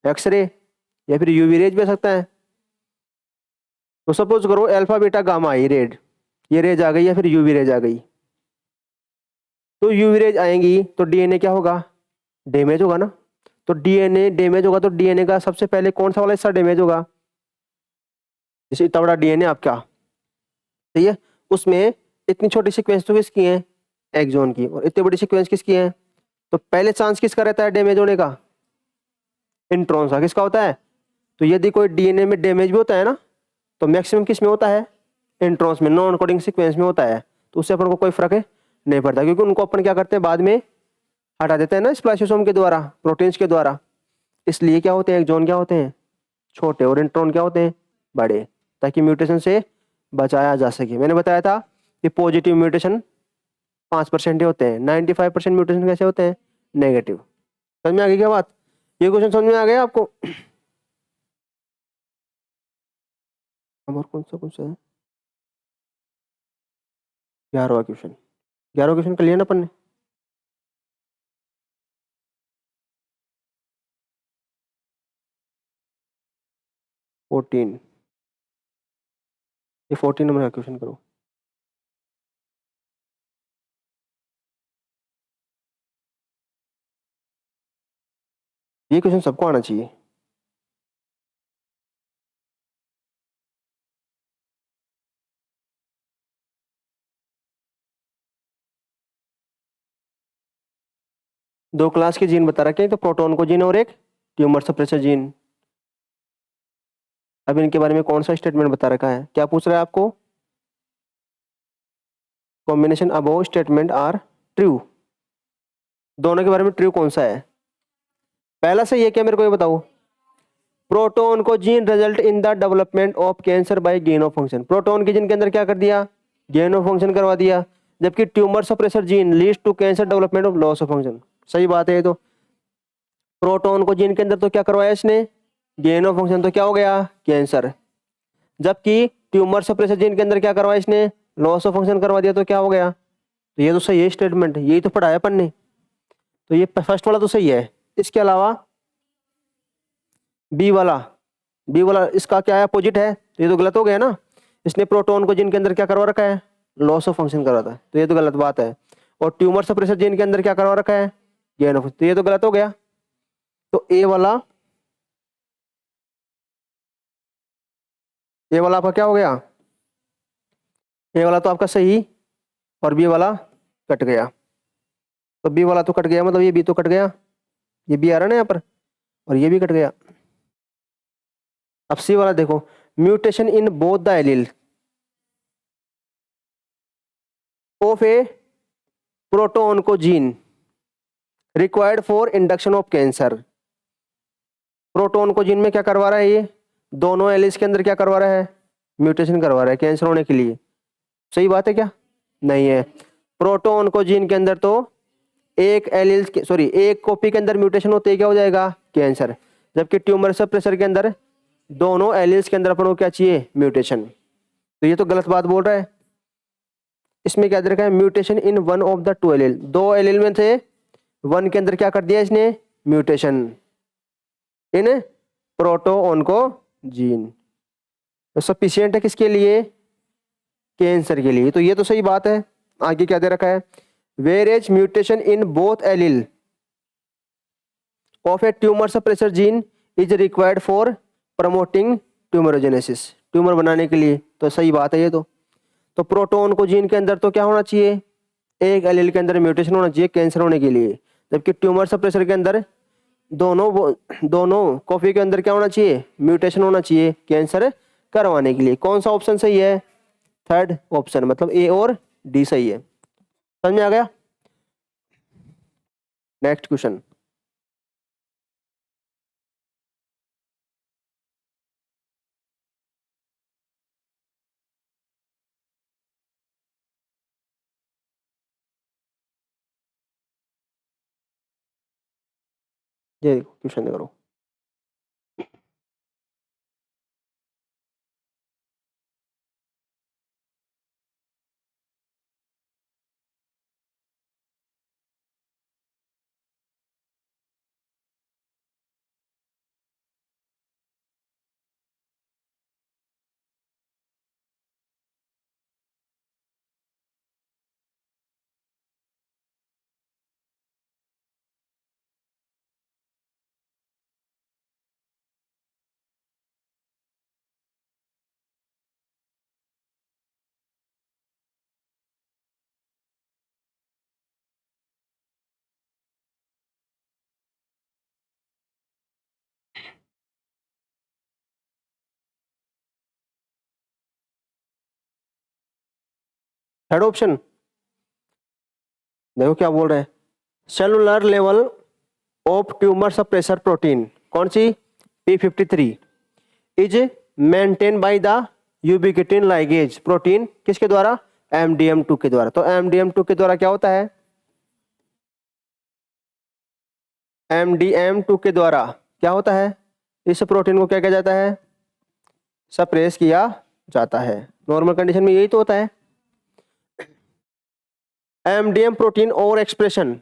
x ray या फिर यूवी रेज भी आ सकता है। तो सपोज करो alpha beta gamma I read, ये रेज आ गई या फिर यूवी रेज आ गई। तो यूवी रेज आएंगी तो डीएनए क्या होगा, डैमेज होगा ना। तो डीएनए डैमेज होगा तो डीएनए का सबसे पहले कौन सा वाला हिस्सा डैमेज होगा, जैसे इतना बड़ा डीएनए आपका, सही है, उसमें इतनी छोटी सीक्वेंस तो किसकी है, एक्सोन की, और इतनी बड़ी सीक्वेंस किसकी है। तो पहले चांस किसका रहता है डैमेज होने का, इंट्रॉन का। किसका होता है, तो यदि कोई डीएनए में डैमेज भी होता है ना, तो मैक्सिमम किस में होता है, इंट्रॉन्स में, नॉन कोडिंग सीक्वेंस में होता है। तो उससे अपन को कोई फर्क नहीं पड़ता, क्योंकि उनको अपन क्या करते हैं, बाद में हटा देते हैं ना स्प्लाइसोसोम के द्वारा, प्रोटीन्स के द्वारा। इसलिए क्या होते हैं, एक्सोन क्या होते हैं, छोटे, और इंट्रॉन क्या होते हैं, बड़े, ताकि म्यूटेशन से बचाया जा सके। मैंने बताया था कि पॉजिटिव म्यूटेशन 5% ही होते हैं, 95% म्यूटेशन कैसे होते हैं, नेगेटिव। समझ में आ गई क्या बात, ये क्वेश्चन समझ में आ गया आपको? अब और कौन सा है, 11वां क्वेश्चन, 11वां क्वेश्चन कर लिया ना अपन ने। फोर्टीन, ये 14 नंबर का क्वेश्चन करो। ये क्वेश्चन सबको आना चाहिए। दो क्लास के जीन बता रखे हैं, तो प्रोटोन को जीन और एक ट्यूमर सप्रेसर जीन। अब इनके बारे में कौन सा स्टेटमेंट बता रखा है, क्या पूछ रहा है आपको, combination above statement are true, दोनों के बारे में ट्रू कौन सा है, पहला सही है क्या, मेरे को ये बताओ। Proto-oncogene result in the development of cancer by gain of function, proto-oncogene के अंदर क्या कर दिया, गेन ऑफ फंक्शन करवा दिया। जबकि tumour suppressor gene leads to cancer development of loss of function. सही बात है ये तो। प्रोटोन को जीन के अंदर तो क्या करवाया इसने, गेन ऑफ फंक्शन, तो क्या हो गया, कैंसर। जबकि ट्यूमर सप्रेसर जीन के अंदर क्या करवाया इसने, लॉस ऑफ फंक्शन करवा दिया, तो क्या हो गया। तो ये तो सही है स्टेटमेंट, यही तो पढ़ाया अपन ने। तो ये फर्स्ट वाला तो सही है। इसके अलावा बी वाला, बी वाला इसका क्या है, अपोजिट है, तो ये तो गलत हो गया ना। इसने प्रोटोन को जीन के अंदर क्या करवा रखा है, लॉस ऑफ फंक्शन करवा था, तो ये तो गलत बात है। और ट्यूमर सप्रेसर जीन के अंदर क्या करवा रखा है, गेन ऑफ, तो ये तो गलत हो गया। तो ए वाला आपका क्या हो गया, ए वाला तो आपका सही, और बी वाला कट गया। तो बी वाला तो कट गया, मतलब ये बी तो कट गया, ये बी आ रहा है ना यहाँ पर, और ये भी कट गया। अब सी वाला देखो, mutation in both the allele of a protooncogene required for induction of cancer. Protooncogene में क्या करवा रहा है, ये दोनों एलील्स के अंदर क्या करवा रहा है, म्यूटेशन करवा रहा है कैंसर होने के लिए। सही बात है क्या? नहीं है। प्रोटोऑन्कोजीन के अंदर तो एक एलील सॉरी एक कॉपी के अंदर म्यूटेशन होते ही क्या हो जाएगा, कैंसर। जबकि ट्यूमर सप्रेसर के अंदर दोनों एलील्स के अंदर अपन को क्या चाहिए, म्यूटेशन। तो ये तो गलत बात बोल रहा है। इसमें क्या दे रखा है, mutation in one of the two allele, दो एलील में थे, वन के अंदर क्या कर दिया इसने, म्यूटेशन इन प्रोटोऑन्कोजीन। तो सफिशिएंट है किसके लिए, कैंसर के लिए। तो ये तो सही बात है। आगे क्या दे रखा है, whereas mutation in both allele of a tumour suppressor gene is required for promoting tumourigenesis, tumour बनाने के लिए। तो सही बात है ये तो प्रोटोऑन्कोजीन के अंदर तो क्या होना चाहिए, एक एलील के अंदर म्यूटेशन होना चाहिए कैंसर होने के लिए। जबकि ट्यूमर सप्रेसर के अंदर दोनों कॉपी के अंदर क्या होना चाहिए, म्यूटेशन होना चाहिए कैंसर करवाने के लिए। कौन सा ऑप्शन सही है, थर्ड ऑप्शन, मतलब ए और डी सही है। समझ में आ गया? नेक्स्ट क्वेश्चन, ये क्वेश्चन करो। थर्ड ऑप्शन देखो क्या बोल रहे हैं, cellular level of tumour suppressor protein, कौन सी, P53 is maintain by the ubiquitin ligase protein, किसके द्वारा, MDM2 के द्वारा। तो MDM2 के द्वारा क्या होता है, MDM2 के द्वारा क्या होता है, इस प्रोटीन को क्या किया जाता है, सप्रेस किया जाता है। नॉर्मल कंडीशन में यही तो होता है। MDM protein overexpression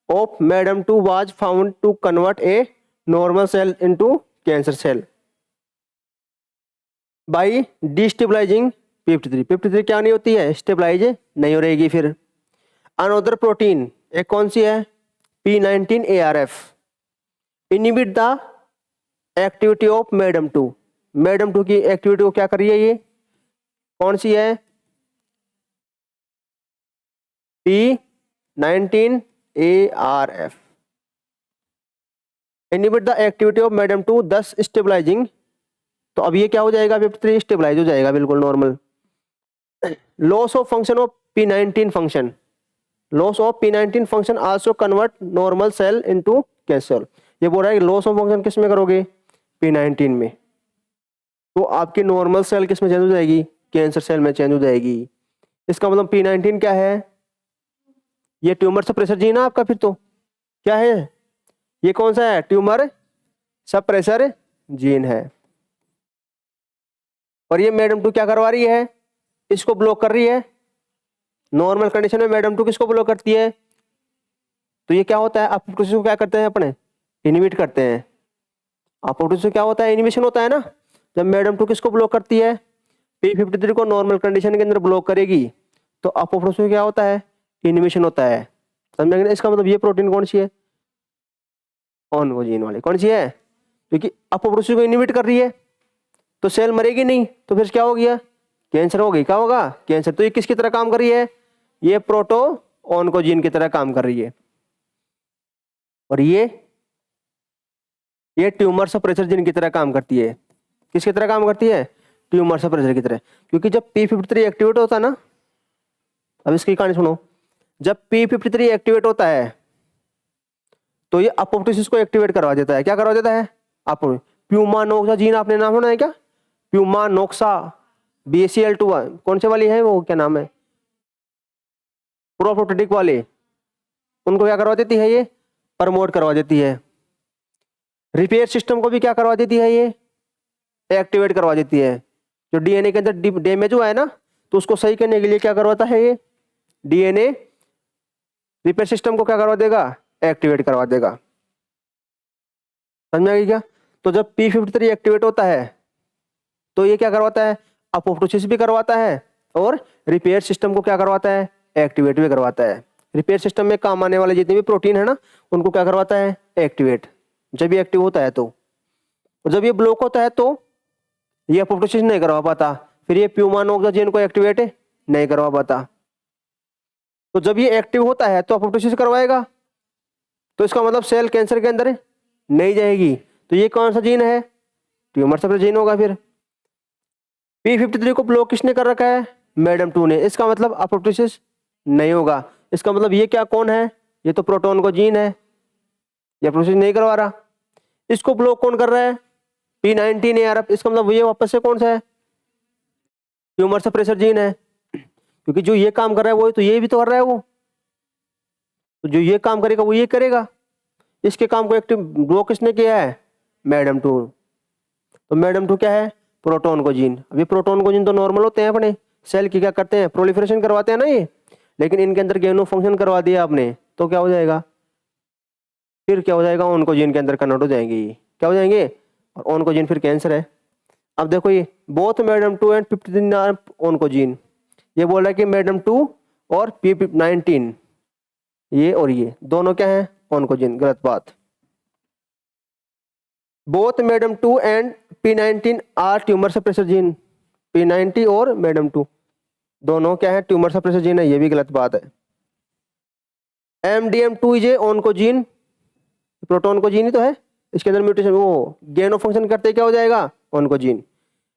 of MADAM2 was found to convert a normal cell into cancer cell by destabilizing P53। P53 क्या नहीं होती है, स्टेबलाइज नहीं हो रहेगी। फिर अनदर प्रोटीन एक कौन सी है, P19ARF inhibit the activity of MADAM2। MADAM2 की एक्टिविटी को क्या कर रही है, ये कौन सी है, P19ARF inhibit the activity of MADAM2 दस स्टेबलाइजिंग। तो अब ये क्या हो जाएगा, 53 स्टेबलाइज हो जाएगा बिल्कुल normal. Loss of function of P19 function, loss of P19 function also convert normal cell into cancer. ये बोल रहा है कि लॉस ऑफ फंक्शन किस में करोगे, P19 में, तो आपकी नॉर्मल सेल किस में चेंज हो जाएगी, कैंसर सेल में चेंज हो जाएगी। इसका मतलब P19 क्या है, ये ट्यूमर सप्रेसर जीन है आपका। फिर तो क्या है, ये कौन सा है, ट्यूमर सप्रेसर जीन है। और ये MADAM2 क्या करवा रही है, इसको ब्लॉक कर रही है। नॉर्मल कंडीशन में MADAM2 किसको ब्लॉक करती है, तो ये क्या होता है, अपोप्टोसिस को क्या करते हैं अपने, इनहिबिट करते हैं। अपोप्टोसिस क्या होता है, इनहिबिशन होता है ना। जब MADAM2 किसको ब्लॉक करती है, P53 को नॉर्मल कंडीशन के अंदर ब्लॉक करेगी, तो अपोप्टोसिस क्या होता है, इनहिबिशन होता है। समझ में? इसका मतलब ये प्रोटीन कौन सी है, ऑन्कोजीन वाली, कौन सी है, क्योंकि अपोप्टोसिस को इनहिबिट कर रही है, तो सेल मरेगी नहीं, तो फिर क्या हो गया, कैंसर हो गई। क्या होगा, कैंसर। तो ये किसकी तरह काम कर रही है, ये प्रोटो ऑन्कोजीन की तरह काम कर रही है। और ये ट्यूमर सप्रेसर जीन की तरह काम करती है। किसकी तरह काम करती है? ट्यूमर सप्रेसर की तरह। क्योंकि जब P53 एक्टिवेट होता है ना, अब इसकी कहानी सुनो, जब P53 एक्टिवेट होता है तो ये अपोप्टोसिस को एक्टिवेट करवा देता है। क्या करवा देता है? प्यूमा नोक्सा जीन आपने नाम सुना है क्या? प्यूमा नोक्सा BACL2 कौन से वाली है वो, क्या नाम है, प्रोप्टोटिक वाले, उनको क्या करवा देती है? ये प्रमोट करवा देती है। रिपेयर सिस्टम को भी क्या करवा देती है? ये एक्टिवेट करवा देती है। जो DNA के अंदर डैमेज हुआ है ना, तो उसको सही करने के लिए क्या करवाता है? ये DNA रिपेयर सिस्टम को क्या करवा देगा? एक्टिवेट करवा देगा। समझ में आ गई क्या? तो जब P53 एक्टिवेट होता है तो ये क्या करवाता है? अपोप्टोसिस भी करवाता है और रिपेयर सिस्टम को क्या करवाता है? एक्टिवेट भी करवाता है। रिपेयर सिस्टम में काम आने वाले जितने भी प्रोटीन है ना, उनको क्या करवाता है? एक्टिवेट। जब ये एक्टिव होता है तो, और जब ये ब्लॉक होता है तो ये अपोप्टोसिस नहीं करवा पाता, फिर ये प्यूमा नोक्सा जीन को एक्टिवेट नहीं करवा पाता। तो जब ये एक्टिव होता है तो अपोप्टोसिस करवाएगा, तो इसका मतलब सेल कैंसर के अंदर नहीं जाएगी। तो ये कौन सा जीन है? ट्यूमर सप्रेसर जीन होगा। फिर P53 को ब्लॉक किसने कर रखा है? मैडम 2 ने। इसका मतलब अपोप्टोसिस नहीं होगा। इसका मतलब ये क्या कौन है? ये तो प्रोटोन को जीन है, ये अपोप्टोसिस नहीं करवा रहा। इसको ब्लॉक कौन कर रहा है? P19 ARF। इसका मतलब ये वापस से कौन सा है? ट्यूमर सप्रेसर जीन है। क्योंकि जो ये काम कर रहा है वो तो ये भी तो कर रहा है वो, तो जो ये काम करेगा वो ये करेगा। इसके काम को एक्टिव ब्लॉक किसने किया है? मैडम 2। तो मैडम 2 क्या है? प्रोटोन को जीन। अभी प्रोटोन को जीन तो नॉर्मल होते हैं अपने सेल की, क्या करते हैं? प्रोलिफरेशन करवाते हैं ना ये, लेकिन इनके अंदर गेनो फंक्शन करवा दिया आपने तो क्या हो जाएगा? फिर क्या हो जाएगा? ऑन्कोजीन के अंदर कन्वर्ट हो जाएंगे। ये क्या हो जाएंगे? और ऑन्कोजीन फिर कैंसर है। अब देखो ये both MDM 2 and P53 are oncogene. ये बोल रहा है कि मैडम 2 और P19 ये और ये दोनों क्या है? ऑन्कोजीन। गलत बात। Both MDM 2 and P19 are tumour suppressor gene. P90 और मैडम 2 दोनों क्या है? ट्यूमर सप्रेसर जीन है। ये भी गलत बात है। MDM2 इज ऑन्कोजीन, प्रोटोन को जीन ही तो है। इसके अंदर म्यूटेशन वो गेन ऑफ फंक्शन करते क्या हो जाएगा? ऑन्कोजीन।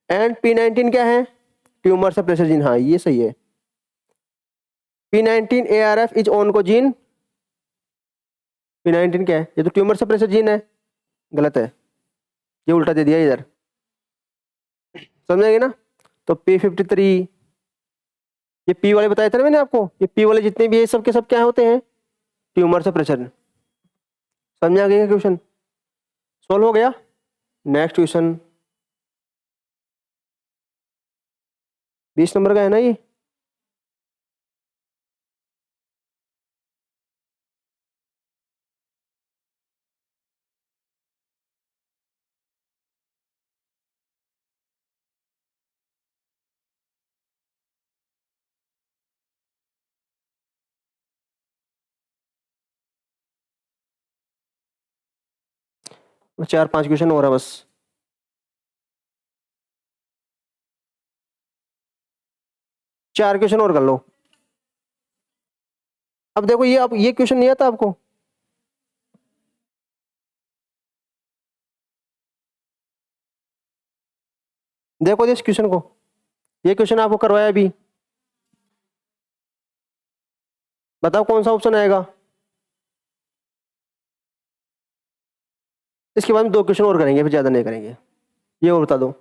एंड P19 क्या है? Tumour suppressor gene. हाँ ये सही है। P19 ARF is oncogene. P19 क्या है? ये तो ट्यूमर सप्रेसर जीन है। गलत है, ये उल्टा दे दिया इधर। समझेंगे ना? तो P53 ये P वाले बताए थे ना मैंने आपको, ये P वाले जितने भी ये सब के सब क्या होते हैं? Tumour suppressor. समझ आ गया क्वेश्चन? सॉल्व हो गया। नेक्स्ट क्वेश्चन 20 नंबर का है ना ये। चार पांच क्वेश्चन हो रहा है बस। चार क्वेश्चन और कर लो। अब देखो ये, अब ये क्वेश्चन नहीं आता आपको? देखो इस क्वेश्चन को, ये क्वेश्चन आपको करवाया अभी। बताओ कौन सा ऑप्शन आएगा? इसके बाद में दो क्वेश्चन और करेंगे, फिर ज्यादा नहीं करेंगे। ये और बता दो।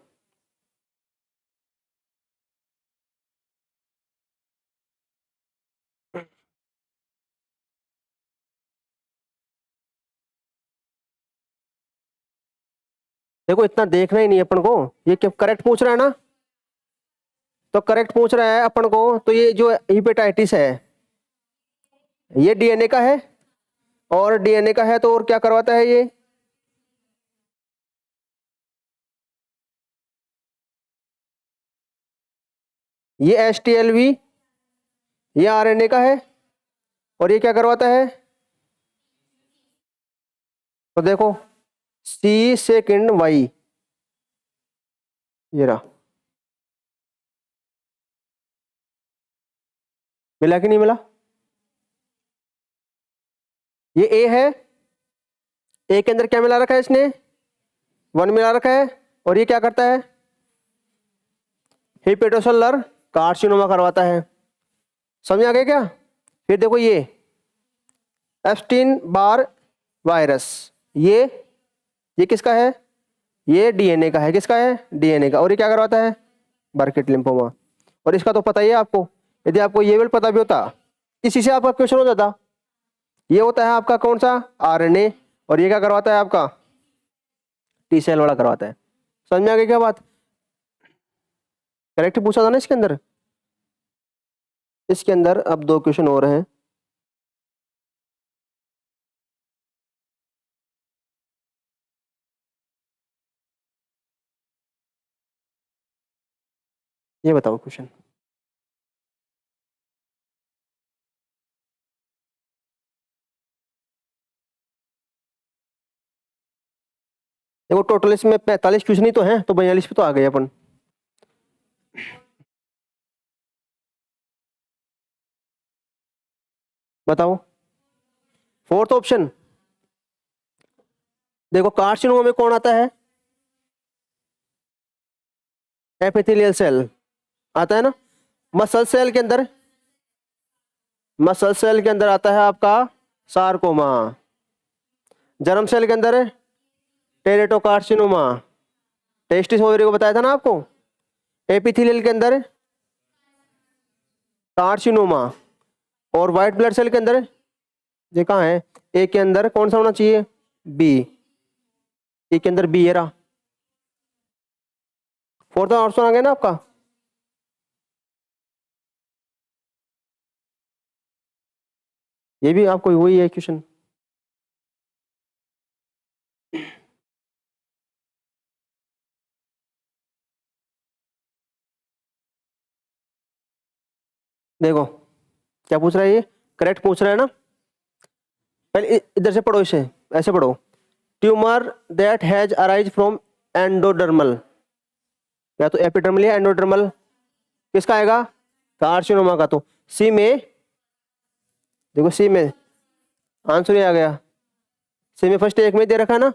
देखो इतना देखना ही नहीं है अपन को। ये क्या करेक्ट पूछ रहा है ना? तो करेक्ट पूछ रहा है अपन को। तो ये जो हिपेटाइटिस है ये DNA का है, और DNA का है तो और क्या करवाता है ये? ये HTLV, ये RNA का है, और ये क्या करवाता है? तो देखो C सेकंड Y, ये रहा। मिला कि नहीं मिला? ये A है, ए के अंदर क्या मिला रखा है इसने, 1 मिला रखा है, और ये क्या करता है, हेपेटोसेलुलर कार्सिनोमा करवाता है। समझ आ गया क्या? फिर देखो ये एप्स्टीन बार वायरस, ये किसका है, ये डीएनए का है। किसका है? डीएनए का। और ये क्या करवाता है, बर्किट लिम्फोमा। और इसका तो पता ही है आपको, यदि आपको ये भी पता भी होता, इसी से आपका क्वेश्चन हो जाता। ये होता है आपका कौन सा, आरएनए, और ये क्या करवाता है आपका, टी सेल वाला करवाता है। समझ में आ गई क्या बात? करेक्ट पूछा था ना इसके अंदर। इसके अंदर अब 2 क्वेश्चन और हैं। ये बताओ क्वेश्चन। देखो टोटल इसमें 45 क्वेश्चन ही तो हैं, तो 42 पे तो आ गए अपन। बताओ 4th ऑप्शन। देखो कार्सिनोमा में कौन आता है, एपिथेलियल सेल आता है ना। मसल सेल के अंदर, मसल सेल के अंदर आता है आपका सारकोमा। जर्म सेल के अंदर टेरेटोकार्सिनोमा, टेस्टिस ओवरी को बताया था ना आपको। एपिथेलियल के अंदर कार्सिनोमा, और व्हाइट ब्लड सेल के अंदर, ये कहाँ है, ए के अंदर कौन सा होना चाहिए, बी। ए के अंदर बी है रहा। 4th ऑप्शन आ गया ना आपका। ये भी आपको वही है क्वेश्चन। देखो क्या पूछ रहा है, ये करेक्ट पूछ रहा है ना। पहले इधर से पढ़ो, इसे ऐसे पढ़ो, tumour that has arise from endodermal, या तो एपिडर्मल या एंडोडर्मल। किसका आएगा, कार्सिनोमा का। तो सी में, देखो सी में आंसर ये आ गया। सी में फर्स्ट एक में दे रखा है ना,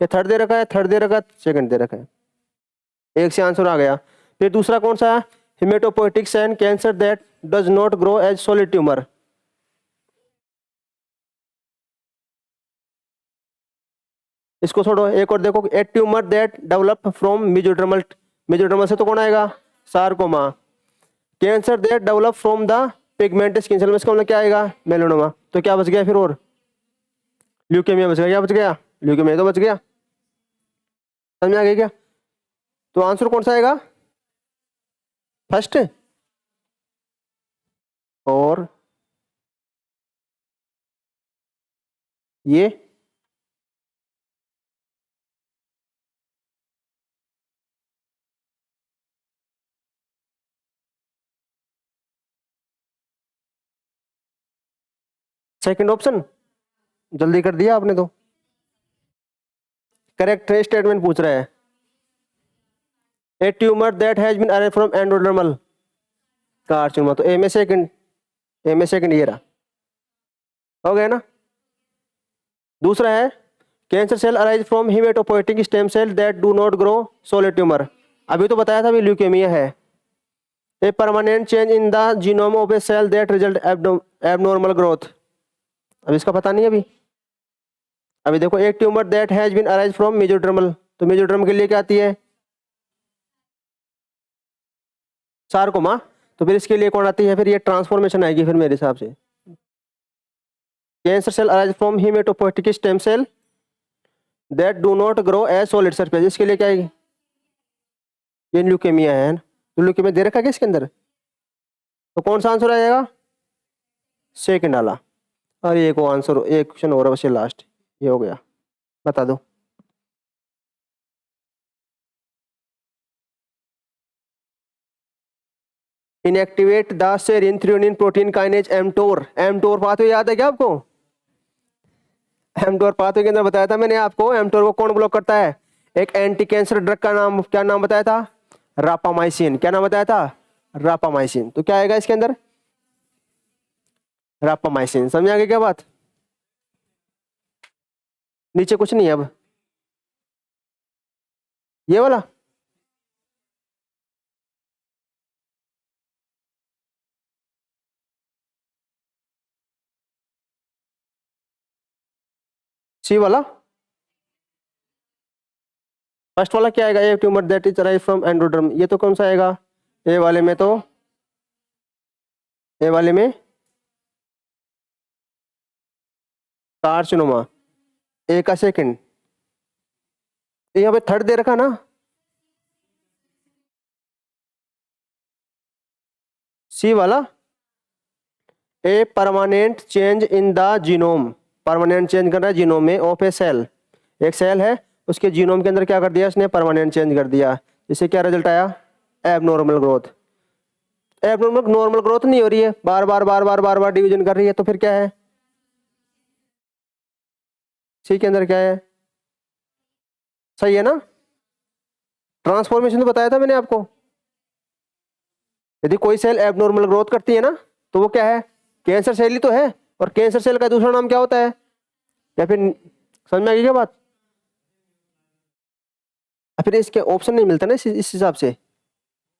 या थर्ड दे रखा है, थर्ड दे रखा है, सेकंड दे रखा है, एक से आंसर आ गया। फिर दूसरा कौन सा है, haematopoietic and cancer that does not grow as solid tumour. इसको छोड़ो, एक और देखो, a tumour that develop from mesodermal, mesodermal से तो कौन आएगा, sarcoma. Cancer that develop from the pigmented skin cell में, इसका मतलब क्या आएगा, मेलानोमा। तो क्या बच गया फिर, और ल्यूकेमिया बच गया। क्या बच गया, ल्यूकेमिया तो बच गया। समझ में आ गया क्या? तो आंसर कौन सा आएगा, फर्स्ट। और ये सेकंड ऑप्शन, जल्दी कर दिया आपने तो। करेक्ट स्टेटमेंट पूछ रहा है, a tumour that has been arrest from endodermal carcinoma. तो ए में सेकंड, ए में सेकंड ये रहा, हो गया ना। दूसरा है, cancer cell arise from haematopoietic stem cell that do not grow solid tumour. अभी तो बताया था, अभी ल्यूकेमिया है। A permanent change in the genome of a cell that result abnormal growth. अब इसका पता नहीं अभी। अभी देखो, एक tumour that has been arise from mesodermal, तो मेजोडर्म के लिए क्या आती है, सारकोमा। तो फिर इसके लिए कौन आती है, फिर ये ट्रांसफॉर्मेशन आएगी फिर मेरे हिसाब से। Cancer cell arise from haematopoietic stem cell that do not grow as solid surface, इसके लिए क्या आएगी, ये ल्यूकेमिया है ना। तो ल्यूकेमिया दे रखा है इसके अंदर, तो कौन सा आंसर आएगा, सेकंड वाला। और ये को आंसर, एक क्वेश्चन और बस लास्ट, ये हो गया। बता दो। Inactivate the serine threonine protein kinase mTOR. MTOR pathway याद है क्या आपको? एमटोर पाथवे के अंदर बताया था मैंने आपको, एमटोर को कौन ब्लॉक करता है, एक एंटी कैंसर ड्रग का नाम, क्या नाम बताया था, रापामाइसिन। क्या नाम बताया था, रापामाइसिन। तो क्या आएगा इसके अंदर, रापामाइसिन। समझ आ गई क्या बात? नीचे कुछ नहीं है अब, ये वाला। सी वाला, फर्स्ट वाला क्या आएगा, a tumour that is arrive from endoderm, ये तो कौन सा आएगा, ए वाले में तो, ए वाले में कार्सिनोमा, ए का सेकंड, यहाँ पे थर्ड दे रखा ना, सी वाला, ए permanent change in the genome, permanent change कर रहा है जीनोम में ऑफ ए सेल, एक सेल है उसके जीनोम के अंदर क्या कर दिया इसने, परमानेंट चेंज कर दिया, इससे क्या रिजल्ट आया, abnormal growth. Abnormal, normal growth नहीं हो रही है, बार बार बार बार बार बार डिवीजन कर रही है, तो फिर क्या है, सी के अंदर क्या है, सही है ना। ट्रांसफॉर्मेशन तो बताया था मैंने आपको, यदि कोई सेल एबनॉर्मल ग्रोथ करती है ना तो वो क्या है, कैंसर सेल ही तो है, और कैंसर सेल का दूसरा नाम क्या होता है, या फिर समझ में आ गई क्या बात, या फिर इसके ऑप्शन नहीं मिलता ना इस हिसाब से,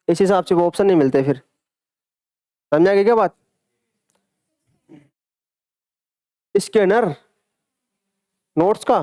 इस हिसाब से वो ऑप्शन नहीं मिलते फिर, समझ में आ गई क्या बात। स्कैनर नोट्स का